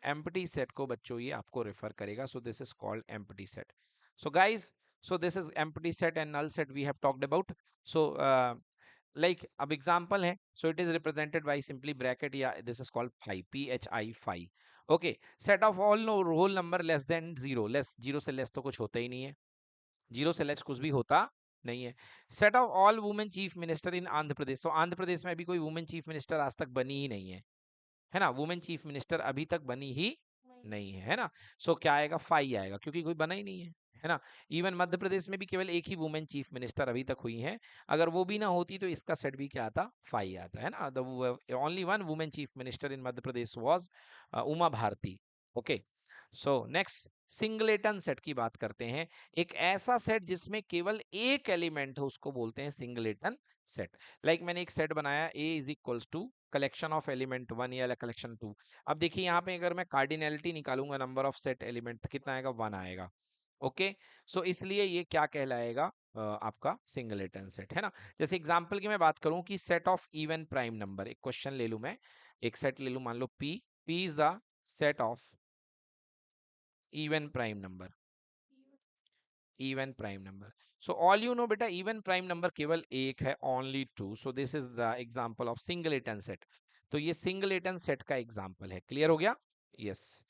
एम्प्टी सेट को बच्चों ये आपको रेफर करेगा। So this is called empty set. So guys, so this is empty set and null set we have talked about. So like अब example है, so it is represented by simply bracket या this is called phi, phi phi. Okay, set of all no whole number less than zero, less zero से less तो कुछ होता ही नहीं है, zero से लेस कुछ भी होता नहीं है। Set of all women chief minister in Andhra Pradesh, तो आंध्र प्रदेश में अभी कोई वुमेन चीफ मिनिस्टर आज तक बनी ही नहीं है ना, वुमेन चीफ मिनिस्टर अभी तक बनी ही नहीं है ना। सो क्या आएगा? फाई आएगा, क्योंकि कोई बना ही नहीं है ना। इवन मध्य प्रदेश में भी केवल एक ही वुमेन चीफ मिनिस्टर अभी तक हुई है, अगर वो भी ना होती तो इसका सेट भी क्या आता? फाई आता है ना। The only one women chief minister in Madhya Pradesh was Uma Bharti. Okay, so next singleton set की बात करते हैं। एक ऐसा सेट जिसमें केवल एक एलिमेंट हो उसको बोलते हैं सिंगलेटन सेट। लाइक मैंने एक सेट बनाया A is equals to collection of element one या कलेक्शन टू। अब देखिए यहाँ पे अगर मैं कार्डिनलिटी निकालूंगा, नंबर ऑफ सेट एलिमेंट कितना आएगा? वन आएगा। ओके, सो इसलिए ये क्या कहलाएगा? आपका सिंगलेटन सेट है ना। जैसे एग्जांपल की मैं बात करूं कि set of even prime number, एक क्वेश्चन ले लूं मैं, एक सेट ले लूं, मान लो P is the set of even prime number, even prime number. So all you know बेटा, इवन प्राइम नंबर केवल एक है, only two. So this is the example of singleton set. तो ये सिंगलेटन सेट का एग्जांपल है। Clear हो गया? यस।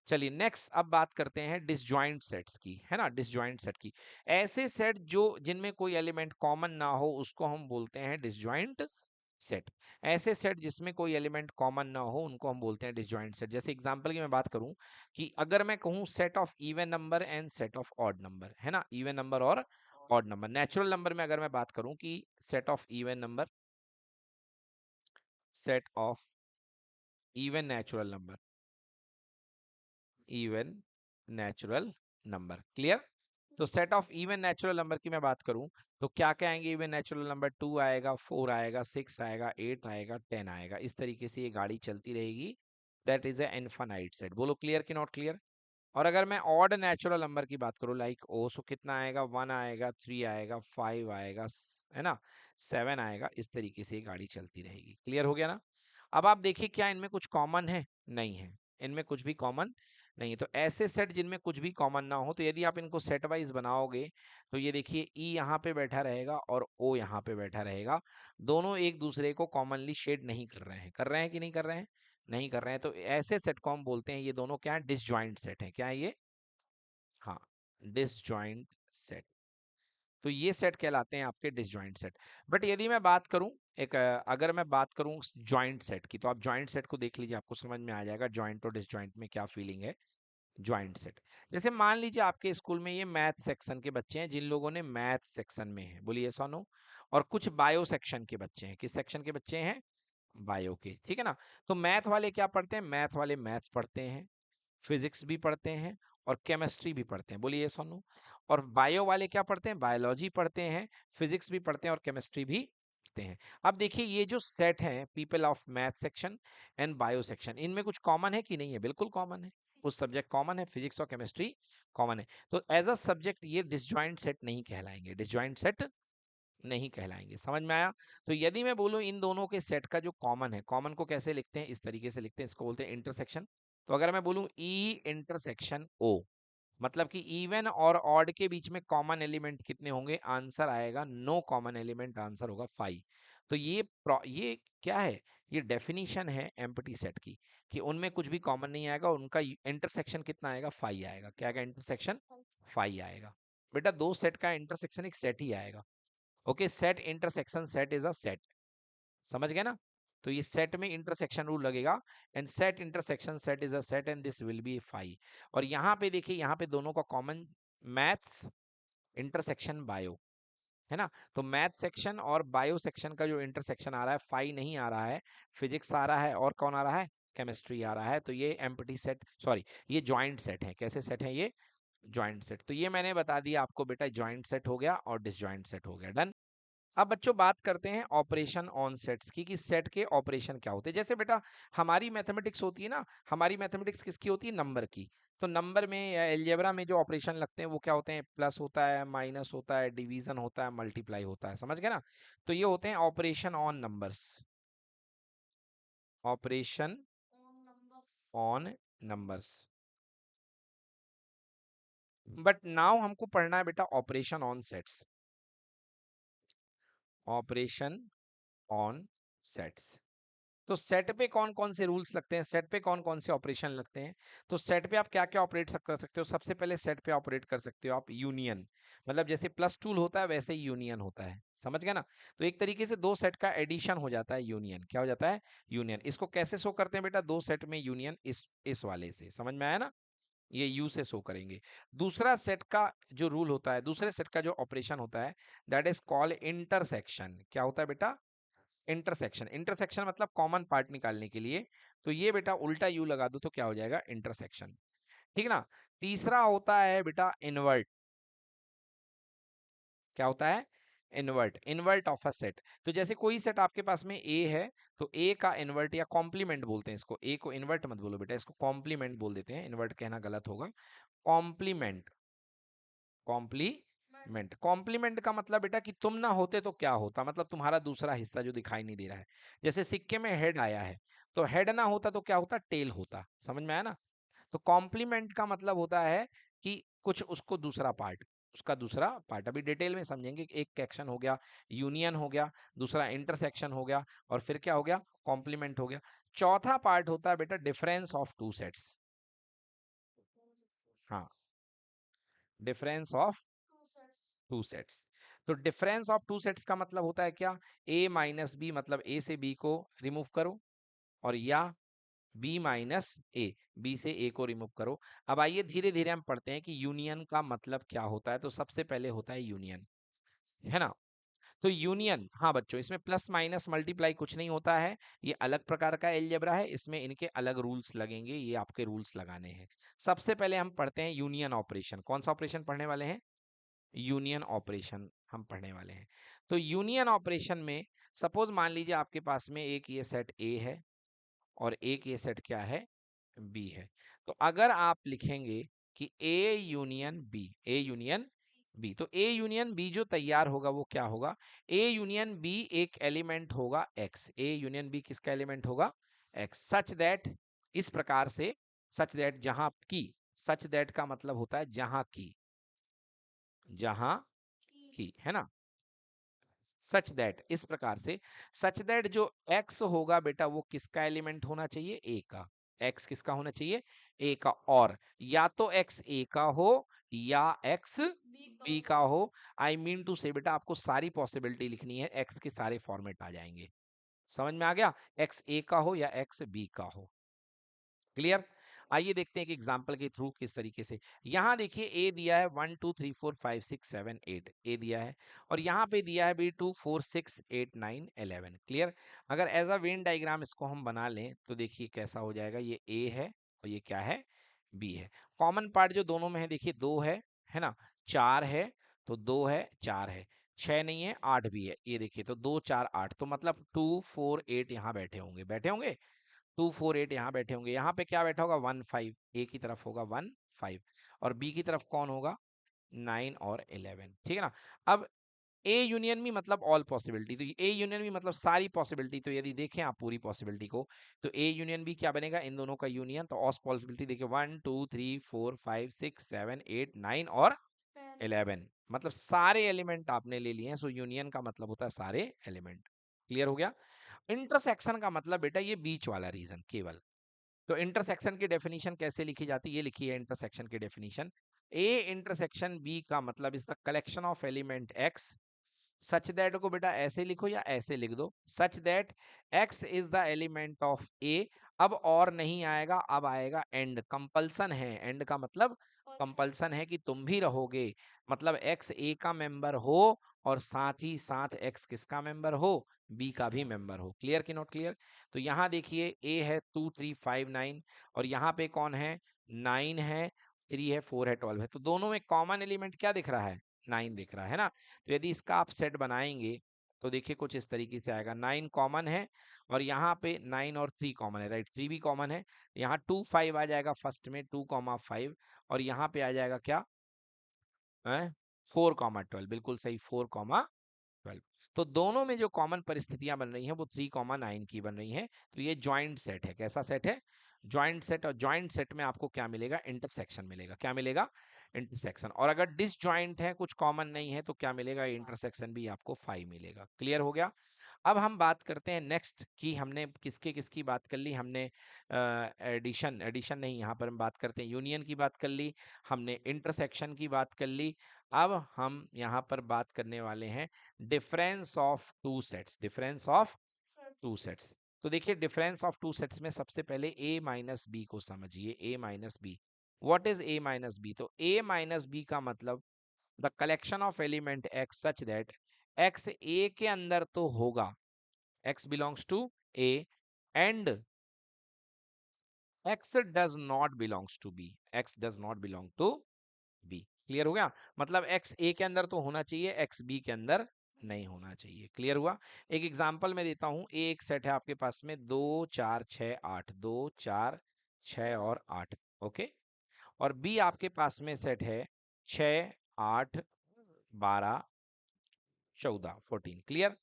चलिए नेक्स्ट अब बात करते हैं डिसजॉइंट सेट्स की, है ना, डिसजॉइंट सेट की। ऐसे सेट जो जिनमें कोई एलिमेंट कॉमन ना हो उसको हम बोलते हैं डिसजॉइंट सेट। ऐसे सेट जिसमें कोई एलिमेंट कॉमन ना हो उनको हम बोलते हैं डिसजॉइंट सेट। जैसे एग्जांपल की मैं बात करूं कि अगर मैं कहूं set of even number and set of odd number, है ना, इवन नंबर और ऑड नंबर। नेचुरल नंबर में अगर मैं बात करूं कि set of even number, set of even natural number, even natural number. Clear? तो set of even natural number की मैं बात करूं तो क्या क्या आएंगे? इवन नेचुरल नंबर टू आएगा, फोर आएगा, सिक्स आएगा, एट आएगा, टेन आएगा। इस तरीके से ये गाड़ी चलती रहेगी। That is a infinite set. बोलो क्लियर कि नॉट क्लियर? और अगर मैं ऑड नेचुरल नंबर की बात करूं लाइक ओ, सो कितना आएगा? वन आएगा, थ्री आएगा, फाइव आएगा, है ना, सेवन आएगा। इस तरीके से ये गाड़ी चलती रहेगी। क्लियर हो गया ना? अब आप देखिए क्या इनमें कुछ कॉमन है? नहीं है, इनमें कुछ भी कॉमन नहीं है। तो ऐसे सेट जिनमें कुछ भी कॉमन ना हो, तो यदि आप इनको सेट वाइज बनाओगे तो ये देखिए ई यहाँ पे बैठा रहेगा और ओ यहाँ पे बैठा रहेगा। दोनों एक दूसरे को कॉमनली शेड नहीं कर रहे हैं। कर रहे हैं कि नहीं कर रहे हैं? नहीं कर रहे हैं। तो ऐसे सेट को हम बोलते हैं, ये दोनों क्या है? डिसजॉइंट सेट है। क्या है ये? हाँ, डिसजॉइंट सेट। तो ये सेट कहलाते हैं आपके डिसजॉइंट सेट। बट यदि मैं बात करूं अगर मैं बात करूं जॉइंट सेट की, तो आप जॉइंट सेट को देख लीजिए, आपको समझ में आ जाएगा जॉइंट और डिसजॉइंट में क्या फीलिंग है। जॉइंट सेट, जैसे मान लीजिए आपके स्कूल में ये मैथ सेक्शन के बच्चे हैं, जिन लोगों ने मैथ सेक्शन में है, बोलिए ऐसा नो, और कुछ बायो सेक्शन के बच्चे हैं। किस सेक्शन के बच्चे हैं? बायो के, ठीक है ना। तो मैथ वाले क्या पढ़ते हैं? मैथ वाले मैथ पढ़ते हैं, फिजिक्स भी पढ़ते हैं और केमिस्ट्री भी पढ़ते हैं। बोलिए यस और नो। और बायो वाले क्या पढ़ते हैं? बायोलॉजी पढ़ते हैं, फिजिक्स भी पढ़ते हैं और केमिस्ट्री भी पढ़ते हैं। अब देखिए ये जो सेट है people of math section and bio section, इनमें कुछ कॉमन है कि नहीं है? बिल्कुल कॉमन है। कुछ सब्जेक्ट कॉमन है, फिजिक्स और केमिस्ट्री कॉमन है। तो एज अ सब्जेक्ट ये डिसजॉइंट सेट नहीं कहलाएंगे, डिसजॉइंट सेट नहीं कहलाएंगे। समझ में आया? तो यदि मैं बोलूं इन दोनों के सेट का जो कॉमन है, कॉमन को कैसे लिखते हैं? इस तरीके से लिखते हैं, इसको बोलते हैं इंटरसेक्शन। तो अगर मैं बोलूं ई इंटरसेक्शन ओ, मतलब कि इवन और ऑड के बीच में कॉमन एलिमेंट कितने होंगे? आंसर आएगा नो कॉमन एलिमेंट, आंसर होगा फाइव। तो ये क्या है? ये डेफिनेशन है एम्प्टी सेट की, कि उनमें कुछ भी कॉमन नहीं आएगा, उनका इंटरसेक्शन कितना आएगा? फाइव आएगा। क्या आएगा? इंटरसेक्शन फाइव आएगा। बेटा दो सेट का इंटरसेक्शन एक सेट ही आएगा। Okay, set intersection set is a set. समझ गए ना? तो ये सेट में इंटरसेक्शन रूल लगेगा, and set intersection set is a set and this will be five. और यहाँ पे देखिए, यहाँ पे दोनों का कॉमन मैथ्स इंटरसेक्शन बायो, है ना। तो मैथ सेक्शन और बायो सेक्शन का जो इंटरसेक्शन आ रहा है, फाइव नहीं आ रहा है, फिजिक्स आ रहा है, और कौन आ रहा है? केमिस्ट्री आ रहा है। तो ये एम्प्टी सेट, सॉरी, ये जॉइंट सेट है। कैसे सेट है ये? Joint set. तो ये मैंने बता दिया आपको बेटा, जॉइंट सेट हो गया और डिसजॉइंट सेट हो गया। डन। अब बच्चों बात करते हैं ऑपरेशन ऑन सेट्स की, कि सेट के ऑपरेशन क्या होते हैं। जैसे बेटा हमारी मैथमेटिक्स होती है ना, हमारी मैथमेटिक्स किसकी होती है, नंबर की। तो नंबर में या एलजेब्रा में जो ऑपरेशन लगते हैं वो क्या होते हैं, प्लस होता है, माइनस होता है, डिवीजन होता है, मल्टीप्लाई होता है, समझ गए ना। तो ये होते हैं operation on numbers, operation on numbers. But now हमको पढ़ना है बेटा operation on sets, operation on sets. तो सेट पे कौन कौन से रूल्स लगते हैं, सेट पे कौन कौन से ऑपरेशन लगते हैं। तो सेट पे आप क्या क्या ऑपरेट कर सकते हो, सबसे पहले सेट पे ऑपरेट कर सकते हो आप यूनियन, मतलब जैसे प्लस टूल होता है वैसे ही यूनियन होता है, समझ गए ना। तो एक तरीके से दो सेट का एडिशन हो जाता है यूनियन, क्या हो जाता है, यूनियन। इसको कैसे शो करते हैं बेटा, दो सेट में यूनियन, इस वाले से, समझ में आया ना, ये यू से शो करेंगे। दूसरा सेट का जो रूल होता है, दूसरे सेट का जो ऑपरेशन होता है, दैट इज कॉल्ड इंटरसेक्शन। क्या होता है बेटा, इंटरसेक्शन। इंटरसेक्शन मतलब कॉमन पार्ट निकालने के लिए। तो ये बेटा उल्टा यू लगा दो तो क्या हो जाएगा, इंटरसेक्शन, ठीक ना। तीसरा होता है बेटा इनवर्ट। क्या होता है, invert, invert of a set. तो जैसे कोई सेट आपके पास में ए है, तो ए का इनवर्ट या कॉम्प्लीमेंट बोलते हैं इसको, ए को इनवर्ट मत बोलो बेटा, इसको कॉम्प्लीमेंट बोल देते हैं, इनवर्ट कहना गलत होगा। कॉम्प्लीमेंट, कॉम्प्लीमेंट, कॉम्प्लीमेंट का मतलब बेटा कि तुम ना होते तो क्या होता, मतलब तुम्हारा दूसरा हिस्सा जो दिखाई नहीं दे रहा है। जैसे सिक्के में हेड आया है, तो हेड ना होता तो क्या होता, टेल होता, समझ में आया ना। तो कॉम्प्लीमेंट का मतलब होता है कि कुछ उसको दूसरा पार्ट, उसका दूसरा पार्ट, अभी डिटेल में समझेंगे। एक एक्शन हो गया यूनियन हो गया, दूसरा इंटरसेक्शन हो गया, और फिर क्या हो गया, कॉम्प्लीमेंट हो गया। चौथा पार्ट होता है बेटा डिफरेंस ऑफ टू सेट्स। हाँ, डिफरेंस ऑफ टू सेट्स। तो डिफरेंस ऑफ टू सेट्स का मतलब होता है क्या, ए माइनस बी, मतलब ए से बी को रिमूव करो, और या बी माइनस ए, बी से ए को रिमूव करो। अब आइए धीरे धीरे हम पढ़ते हैं कि यूनियन का मतलब क्या होता है। तो सबसे पहले होता है यूनियन, है ना। तो यूनियन, हाँ बच्चों, इसमें प्लस माइनस मल्टीप्लाई कुछ नहीं होता है, ये अलग प्रकार का एलजेब्रा है, इसमें इनके अलग रूल्स लगेंगे, ये आपके रूल्स लगाने हैं। सबसे पहले हम पढ़ते हैं यूनियन ऑपरेशन। कौन सा ऑपरेशन पढ़ने वाले हैं, यूनियन ऑपरेशन हम पढ़ने वाले हैं। तो यूनियन ऑपरेशन में सपोज मान लीजिए आपके पास में एक ये सेट ए है, और एक ये सेट क्या है, बी है। तो अगर आप लिखेंगे कि A union B, A union B, तो ए यूनियन बी जो तैयार होगा वो क्या होगा, ए यूनियन बी एक एलिमेंट होगा एक्स, ए यूनियन बी किसका एलिमेंट होगा, एक्स, सच दैट, इस प्रकार से, सच दैट जहां की, सच दैट का मतलब होता है जहां की, जहां की, है ना, सच दैट, इस प्रकार से, सच दैट जो x होगा बेटा वो किसका एलिमेंट होना चाहिए, a का, x किसका होना चाहिए, a का, और या तो x a का हो या x b का हो। आई मीन टू से बेटा आपको सारी पॉसिबिलिटी लिखनी है, x के सारे फॉर्मेट आ जाएंगे, समझ में आ गया, x a का हो या x b का हो, क्लियर। आइए देखते हैं कि एग्जाम्पल के थ्रू किस तरीके से। यहाँ देखिए ए दिया है 1 2 3 4 5 6 7 8, ए दिया है, और यहाँ पे दिया है B2 4 6 8 9 11, क्लियर। अगर एज अ वेन डायग्राम इसको हम बना लें तो देखिए कैसा हो जाएगा, ये ए है और ये क्या है, बी है। कॉमन पार्ट जो दोनों में है देखिए, दो है ना, चार है, तो दो है, चार है, छह नहीं है, आठ भी है, ये देखिए, तो 2 4 8, तो मतलब 2 4 8 यहाँ बैठे होंगे, बैठे होंगे, 2 4 8 यहाँ बैठे होंगे। यहाँ पे क्या बैठा होगा, 1 5, ए की तरफ होगा 1 5, और बी की तरफ कौन होगा, 9 और 11, ठीक है ना। अब ए यूनियन भी मतलब ऑल पॉसिबिलिटी, तो ए यूनियन भी मतलब सारी पॉसिबिलिटी। तो यदि देखें आप पूरी पॉसिबिलिटी को, तो ए यूनियन भी क्या बनेगा, इन दोनों का यूनियन, तो ऑस पॉसिबिलिटी देखिए 1 2 3 4 5 6 7 8 9 और 11, मतलब सारे एलिमेंट आपने ले लिए हैं। सो यूनियन का मतलब होता है सारे एलिमेंट, क्लियर हो गया। इंटरसेक्शन का मतलब बेटा ये बीच वाला रीजन केवल। तो इंटरसेक्शन की डेफिनेशन कैसे लिखी जाती है, ये लिखी है इंटरसेक्शन की डेफिनेशन, ए इंटरसेक्शन बी का मतलब is the collection of element x, such that को बेटा ऐसे लिखो या ऐसे लिख दो, such that x is the element of A. अब और नहीं आएगा, अब आएगा एंड, कंपल्सन है, एंड का मतलब कंपल्सन है कि तुम भी रहोगे, मतलब एक्स ए का मेंबर हो, और साथ ही साथ एक्स किसका मेंबर हो, बी का भी मेंबर हो, क्लियर कि नॉट क्लियर। तो यहाँ देखिए ए है 2 3 5 9, और यहाँ पे कौन है, 9 है, 3 है, 4 है, 12 है, तो दोनों में कॉमन एलिमेंट क्या दिख रहा है, 9 दिख रहा है ना। तो यदि इसका आप सेट बनाएंगे तो देखिए कुछ इस तरीके से आएगा, 9 कॉमन है और यहाँ पे 9 और 3 कॉमन है, राइट, 3 भी कॉमन है। यहाँ 2 5 आ जाएगा फर्स्ट में, 2,5, और यहाँ पे आ जाएगा क्या, 4,12, बिल्कुल सही, 4,12। तो दोनों में जो कॉमन परिस्थितियां बन रही हैं वो 3,9 की बन रही हैं। तो ये ज्वाइंट सेट है। कैसा सेट है? Joint set. और ज्वाइंट सेट में आपको क्या मिलेगा? इंटरसेक्शन मिलेगा। क्या मिलेगा? इंटरसेक्शन। और अगर डिसजॉइंट है, कुछ कॉमन नहीं है, तो क्या मिलेगा? इंटरसेक्शन भी आपको 5 मिलेगा। क्लियर हो गया? अब हम बात करते हैं नेक्स्ट की, हमने किसके किसकी बात कर ली, हमने एडिशन, एडिशन नहीं, यहाँ पर हम बात करते हैं यूनियन की बात कर ली, हमने इंटरसेक्शन की बात कर ली। अब हम यहाँ पर बात करने वाले हैं difference of two sets, difference of two sets. तो देखिए डिफरेंस ऑफ टू सेट्स में सबसे पहले a माइनस बी को समझिए, a minus B. What is a minus B? तो a माइनस बी का मतलब the collection of element x such that x a के अंदर तो होगा, x belongs to a and x does not belongs to b, x does not belong to b। Clear हो गया? मतलब x a के अंदर तो होना चाहिए, x b के अंदर नहीं होना चाहिए। क्लियर हुआ? एक एग्जांपल मैं देता हूं। a एक सेट है आपके पास में 2 4 6 8, 2 4 6 और 8, ओके। और b आपके पास में सेट है 6 8 12 14, 14। क्लियर?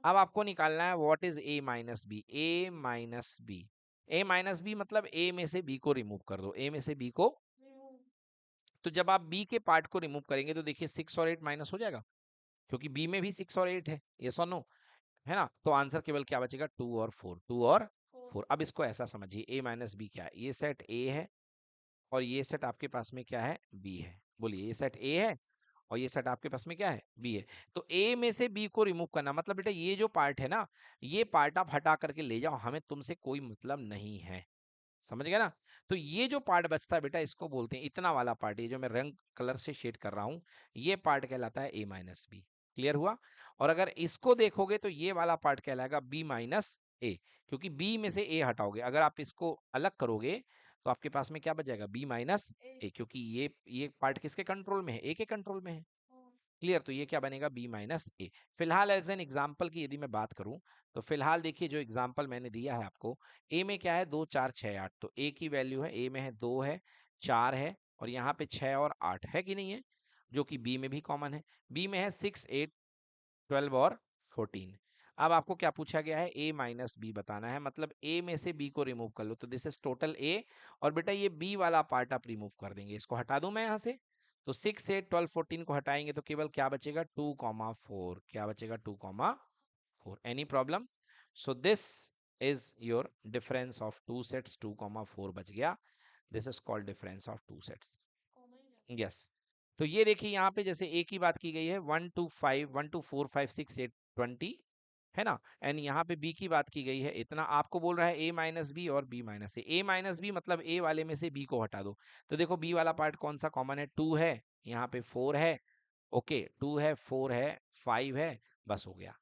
अब आपको निकालना है what is a minus B. a minus B, a minus B मतलब a में से b को रिमूव कर दो, a में से b को। तो जब आप b के पार्ट को रिमूव करेंगे तो देखिए 6 और 8 माइनस हो जाएगा, क्योंकि b में भी 6 और 8 है, यस और नो, है ना। तो आंसर केवल क्या बचेगा? 2 और 4, 2 और 4। अब इसको ऐसा समझिए, a माइनस बी क्या है? ये सेट a है और ये सेट आपके पास में क्या है? b है। बोलिए, ये सेट a है और ये सेट आपके पास में क्या है? बी है। तो ए में से बी को रिमूव करना मतलब बेटा ये जो पार्ट है ना, ये पार्ट आप हटा करके ले जाओ, हमें तुमसे कोई मतलब नहीं है। समझ गया ना? तो ये जो पार्ट बचता है बेटा, इसको बोलते हैं, इतना वाला पार्ट, ये जो मैं रंग कलर से शेड कर रहा हूं, ये पार्ट कहलाता है ए माइनस बी। क्लियर हुआ? और अगर इसको देखोगे तो ये वाला पार्ट कहलाएगा बी माइनस ए, क्योंकि बी में से ए हटाओगे। अगर आप इसको अलग करोगे तो आपके पास में क्या बच जाएगा? बी माइनस ए, क्योंकि ये पार्ट किसके कंट्रोल में है? ए के कंट्रोल में है। क्लियर? तो ये क्या बनेगा? बी माइनस ए। फिलहाल एज एन एग्जाम्पल की यदि मैं बात करूं, तो फिलहाल देखिए जो एग्जाम्पल मैंने दिया है आपको, ए में क्या है? 2 4 6 8। तो ए की वैल्यू है, ए में है 2 है, 4 है, और यहाँ पे 6 और 8 है कि नहीं है, जो कि बी में भी कॉमन है। बी में है 6 8 12 और 14। अब आपको क्या पूछा गया है? a माइनस बी बताना है, मतलब a में से b को रिमूव कर लो, तो दिस इज टोटल a। और बेटा ये b वाला पार्ट आप रिमूव कर देंगे, इसको हटा दूं मैं यहां से। तो 6 8 12 14 को हटाएंगे तो केवल क्या बचेगा? 2,4। क्या बचेगा? 2,4। Any problem? So this is your difference of two sets, 2,4 बच गया। This is called difference of two sets. Yes. तो ये देखिए यहाँ पे जैसे ए की बात की गई है, 1 2 5 1 2 4 5 6 8 20, है ना। एंड यहाँ पे बी की बात की गई है, इतना आपको बोल रहा है ए माइनस बी और बी माइनस ए माइनस बी मतलब ए वाले में से बी को हटा दो। तो देखो बी वाला पार्ट कौन सा कॉमन है? 2 है, यहाँ पे 4 है, ओके, 2 है, 4 है, 5 है, बस हो गया।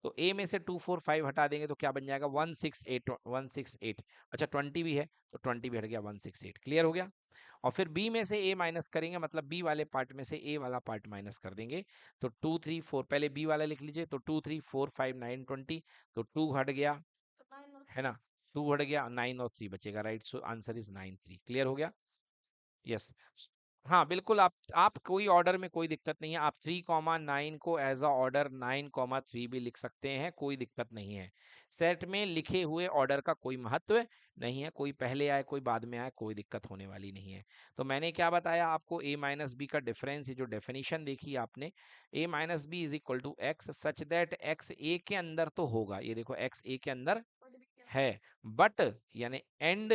तो ए में से 2 4 5 हटा देंगे तो क्या बन जाएगा? 168, 168। अच्छा 20 भी है, तो 20 भी हट गया, 168। क्लियर हो गया? और फिर b में से a माइनस करेंगे, मतलब b वाले पार्ट में से a वाला पार्ट माइनस कर देंगे। तो 2 3 4, पहले b वाला लिख लीजिए, तो 2 3 4 5 9 20, तो 2 हट गया, है ना, 2 हट गया, 9 और 3 बचेगा, right. So answer is 9 3। Clear हो गया? यस। हाँ बिल्कुल, आप कोई ऑर्डर में कोई दिक्कत नहीं है, आप 3,9 को एज अ ऑर्डर 9,3 भी लिख सकते हैं, कोई दिक्कत नहीं है। सेट में लिखे हुए ऑर्डर का कोई महत्व नहीं है, कोई पहले आए कोई बाद में आए, कोई दिक्कत होने वाली नहीं है। तो मैंने क्या बताया आपको? a माइनस बी का डिफरेंस, ये जो डेफिनेशन देखी आपने, a minus B is equal to x such that x A के अंदर तो होगा, ये देखो एक्स ए के अंदर है, बट यानी and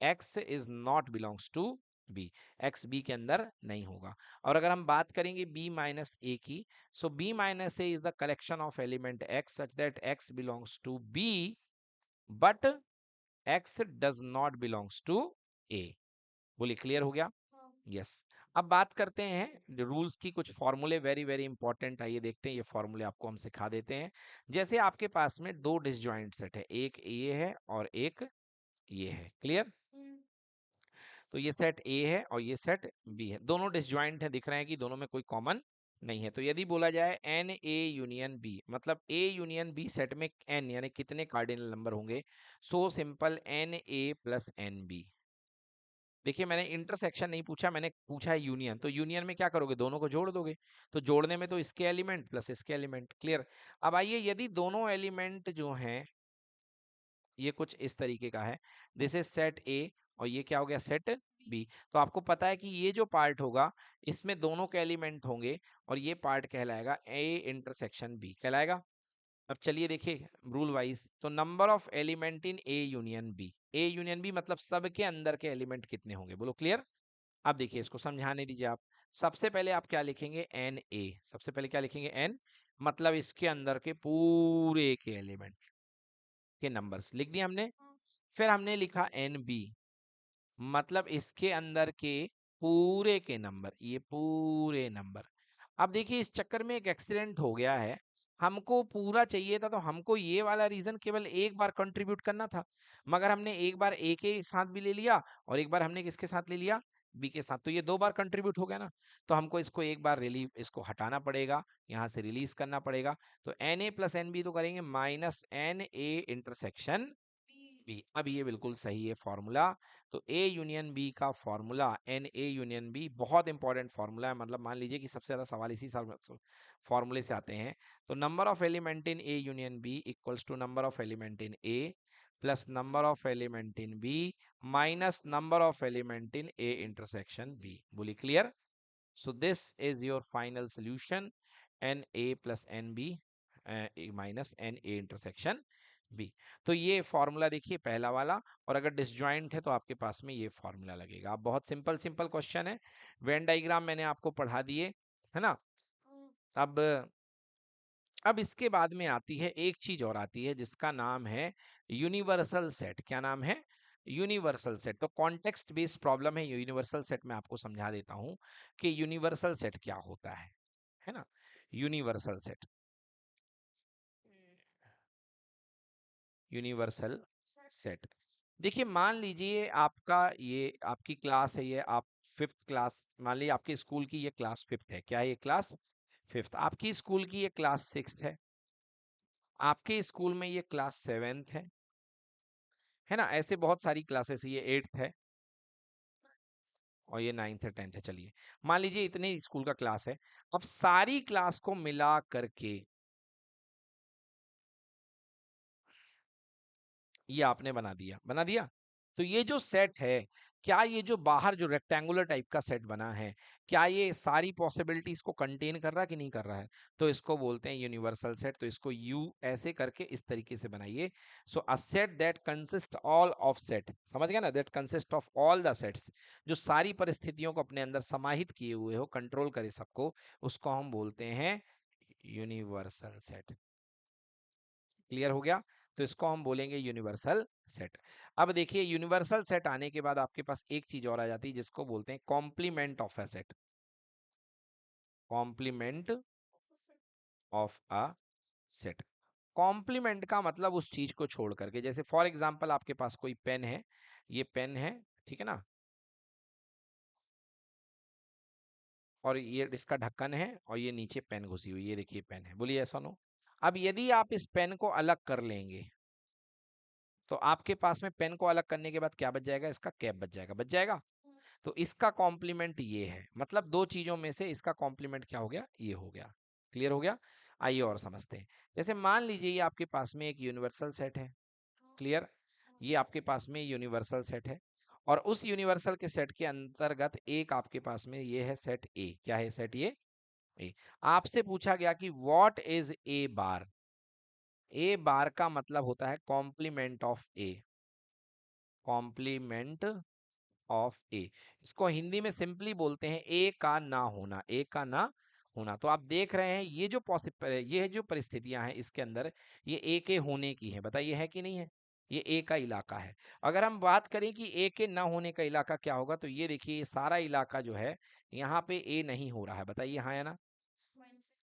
x is not belongs to b, x b के अंदर नहीं होगा। और अगर हम बात करेंगे b माइनस a की, so b minus a is the collection of element x such that x belongs to b but x does not belongs to a। बोलिए, क्लियर हो गया? यस। अब बात करते हैं रूल्स की, कुछ फॉर्मूले वेरी वेरी इंपॉर्टेंट, आइए देखते हैं, ये फॉर्मूले आपको हम सिखा देते हैं। जैसे आपके पास में दो डिसजॉइंट सेट है, एक ये है और एक ये है। क्लियर? तो ये सेट ए है और ये सेट बी है, दोनों डिसजॉइंट है, दिख रहे हैं कि दोनों में कोई कॉमन नहीं है। तो यदि बोला जाए एन ए यूनियन बी, मतलब ए यूनियन बी सेट में एन यानी कितने कार्डिनल नंबर होंगे, so simple n A plus n B. देखिए मैंने इंटरसेक्शन नहीं पूछा, मैंने पूछा है यूनियन, तो यूनियन में क्या करोगे, दोनों को जोड़ दोगे, तो जोड़ने में तो इसके एलिमेंट प्लस इसके एलिमेंट, क्लियर। अब आइए यदि दोनों एलिमेंट जो हैं ये कुछ इस तरीके का है, दिस इज सेट ए और ये क्या हो गया, सेट बी, तो आपको पता है कि ये जो पार्ट होगा इसमें दोनों के एलिमेंट होंगे और ये पार्ट कहलाएगा ए इंटरसेक्शन बी कहलाएगा। अब चलिए देखिए रूल वाइज, तो number of element in A union B, A union B मतलब सबके अंदर के एलिमेंट कितने होंगे, बोलो क्लियर। अब देखिए इसको समझाने दीजिए आप। सबसे पहले आप क्या लिखेंगे, एन ए, सबसे पहले क्या लिखेंगे, एन, मतलब इसके अंदर के पूरे के एलिमेंट के नंबर्स लिख दिए हमने। फिर हमने लिखा एन बी, मतलब इसके अंदर के पूरे के नंबर, ये पूरे नंबर। अब देखिए इस चक्कर में एक एक्सीडेंट हो गया है, हमको पूरा चाहिए था तो हमको ये वाला रीजन केवल एक बार कंट्रीब्यूट करना था, मगर हमने एक बार ए के साथ भी ले लिया और एक बार हमने किसके साथ ले लिया, बी के साथ, तो ये दो बार कंट्रीब्यूट हो गया ना, तो हमको इसको एक बार रिलीव, इसको हटाना पड़ेगा, यहाँ से रिलीज करना पड़ेगा, तो n A plus n B तो करेंगे minus n A intersection B. अब ये बिल्कुल सही है फॉर्मूला। तो ए यूनियन बी का formula n A union B बहुत इंपॉर्टेंट फॉर्मूला है, मतलब मान लीजिए कि सबसे ज्यादा सवाल इसी फॉर्मूले से आते हैं। तो number of element in A union B equals to number of element in A plus number of element in B minus number of element in A intersection B. बोली clear. So this is your final solution, Na plus Nb minus Na intersection B। तो ये formula देखिए पहला वाला, और अगर disjoint है तो आपके पास में ये फॉर्मूला लगेगा। अब बहुत सिंपल सिंपल क्वेश्चन है, वेन डायग्राम मैंने आपको पढ़ा दिए है ना। अब इसके बाद में आती है एक चीज और आती है जिसका नाम है यूनिवर्सल सेट। क्या नाम है, यूनिवर्सल सेट। तो कॉन्टेक्स्ट बेस्ड प्रॉब्लम है यूनिवर्सल सेट, मैं आपको समझा देता हूं कि यूनिवर्सल सेट क्या होता है ना। यूनिवर्सल सेट, यूनिवर्सल सेट, देखिए मान लीजिए आपका ये आपकी क्लास है, ये आप फिफ्थ क्लास, मान लीजिए आपके स्कूल की ये क्लास फिफ्थ है, क्या है ये क्लास फिफ्थ, आपकी स्कूल की ये क्लास सिक्स्थ आपके स्कूल में ये क्लास सेवेंथ है ना, ऐसे बहुत सारी क्लासेस, ये एट्थ है और ये नाइन्थ है, टेंथ है, चलिए मान लीजिए इतने स्कूल का क्लास है। अब सारी क्लास को मिला करके ये आपने बना दिया। तो ये जो सेट है, क्या ये जो बाहर जो रेक्टेंगुलर टाइप का सेट बना है, क्या ये सारी पॉसिबिलिटीज को कंटेन कर रहा है कि नहीं कर रहा है, तो इसको बोलते हैं यूनिवर्सल सेट। तो इसको यू ऐसे करके इस तरीके से बनाइए। So a set that consist all of set, समझ गया ना, that consist of all the sets, जो सारी परिस्थितियों को अपने अंदर समाहित किए हुए हो, कंट्रोल करे सबको, उसको हम बोलते हैं यूनिवर्सल सेट। क्लियर हो गया। तो इसको हम बोलेंगे यूनिवर्सल सेट। अब देखिए यूनिवर्सल सेट आने के बाद आपके पास एक चीज और आ जाती है जिसको बोलते हैं complement of a set. Complement of a set, complement का मतलब उस चीज को छोड़ करके, जैसे फॉर एग्जांपल आपके पास कोई पेन है, ये पेन है, ठीक है ना, और ये इसका ढक्कन है और ये नीचे पेन घुसी हुई, ये देखिए पेन है, बोलिए ऐसा नो। अब यदि आप इस पेन को अलग कर लेंगे तो आपके पास में पेन को अलग करने के बाद क्या बच जाएगा, इसका कैप बच जाएगा, बच जाएगा। तो इसका कॉम्प्लीमेंट ये है, मतलब दो चीजों में से इसका कॉम्प्लीमेंट क्या हो गया, ये हो गया। क्लियर हो गया। आइए और समझते हैं। जैसे मान लीजिए ये आपके पास में एक यूनिवर्सल सेट है, क्लियर, ये आपके पास में यूनिवर्सल सेट है, और उस यूनिवर्सल के सेट के अंतर्गत एक आपके पास में ये है सेट ए। क्या है सेट ये ए। आपसे पूछा गया कि what is A bar, A बार का मतलब होता है complement of A, complement of A. इसको हिंदी में सिंपली बोलते हैं ए का ना होना, ए का ना होना। तो आप देख रहे हैं ये जो पॉसिबल, ये जो परिस्थितियां हैं इसके अंदर, ये ए के होने की है, बताइए है कि नहीं है, ये ए का इलाका है। अगर हम बात करें कि ए के ना होने का इलाका क्या होगा, तो ये देखिए ये सारा इलाका जो है यहाँ पे ए नहीं हो रहा है, बताइए हाँ या ना।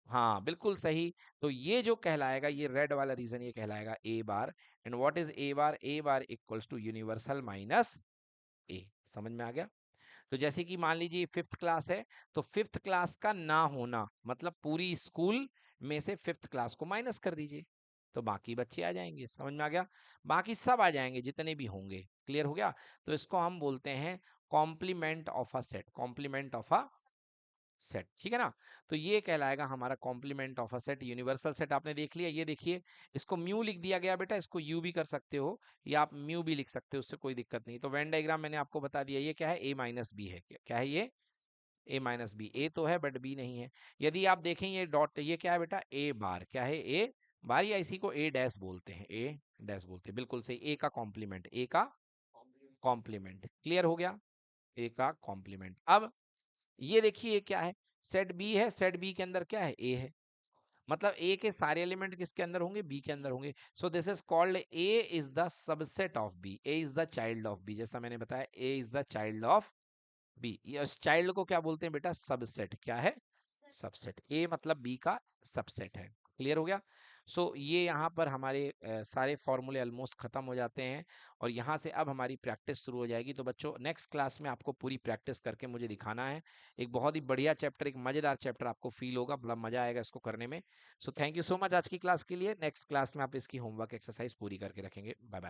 हाँ बिल्कुल सही। तो ये जो कहलाएगा, ये रेड वाला रीजन ये कहलाएगा A bar. And what is A bar, A bar equals to universal minus A. समझ में आ गया। तो जैसे कि मान लीजिए फिफ्थ क्लास है, तो फिफ्थ क्लास का ना होना मतलब पूरी स्कूल में से फिफ्थ क्लास को माइनस कर दीजिए, तो बाकी बच्चे आ जाएंगे। समझ में आ गया? बाकी सब आ जाएंगे जितने भी होंगे। क्लियर हो गया? तो इसको हम बोलते हैं complement of a set, complement of a set. ठीक है ना? तो ये कहलाएगा हमारा complement of a set. Universal set आपने देख लिया। ये देखिए, इसको म्यू लिख दिया गया बेटा, इसको यू भी कर सकते हो या आप म्यू भी लिख सकते हो, उससे कोई दिक्कत नहीं। तो वेन डायग्राम मैंने आपको बता दिया। ये क्या है? ए माइनस बी है। क्या है ये? ए माइनस बी। ए तो है बट बी नहीं है। यदि आप देखें ये डॉट, ये क्या है बेटा? ए बार। क्या है? ए बार, या इसी को ए डैश बोलते हैं। ए डैश बोलते हैं, बिल्कुल सही। ए का कॉम्प्लीमेंट, ए का कॉम्प्लीमेंट। क्लियर हो गया? ए का कॉम्प्लीमेंट। अब ये देखिए ये क्या है? सेट बी है। सेट बी के अंदर क्या है? ए है। मतलब ए के सारे एलिमेंट किसके अंदर होंगे? बी के अंदर होंगे। So this is called A is the subset of B. A is the child of B. जैसा मैंने बताया, A is the child of B. इस चाइल्ड को क्या बोलते हैं बेटा? सबसेट। क्या है? सबसेट। ए मतलब बी का सबसेट है। क्लियर हो गया? सो ये यहाँ पर हमारे सारे फॉर्मूले ऑलमोस्ट खत्म हो जाते हैं और यहाँ से अब हमारी प्रैक्टिस शुरू हो जाएगी। तो बच्चों, नेक्स्ट क्लास में आपको पूरी प्रैक्टिस करके मुझे दिखाना है। एक बहुत ही बढ़िया चैप्टर, एक मजेदार चैप्टर आपको फील होगा, बड़ा मजा आएगा इसको करने में। So thank you so much आज की क्लास के लिए। नेक्स्ट क्लास में आप इसकी होमवर्क एक्सरसाइज पूरी करके रखेंगे। Bye bye.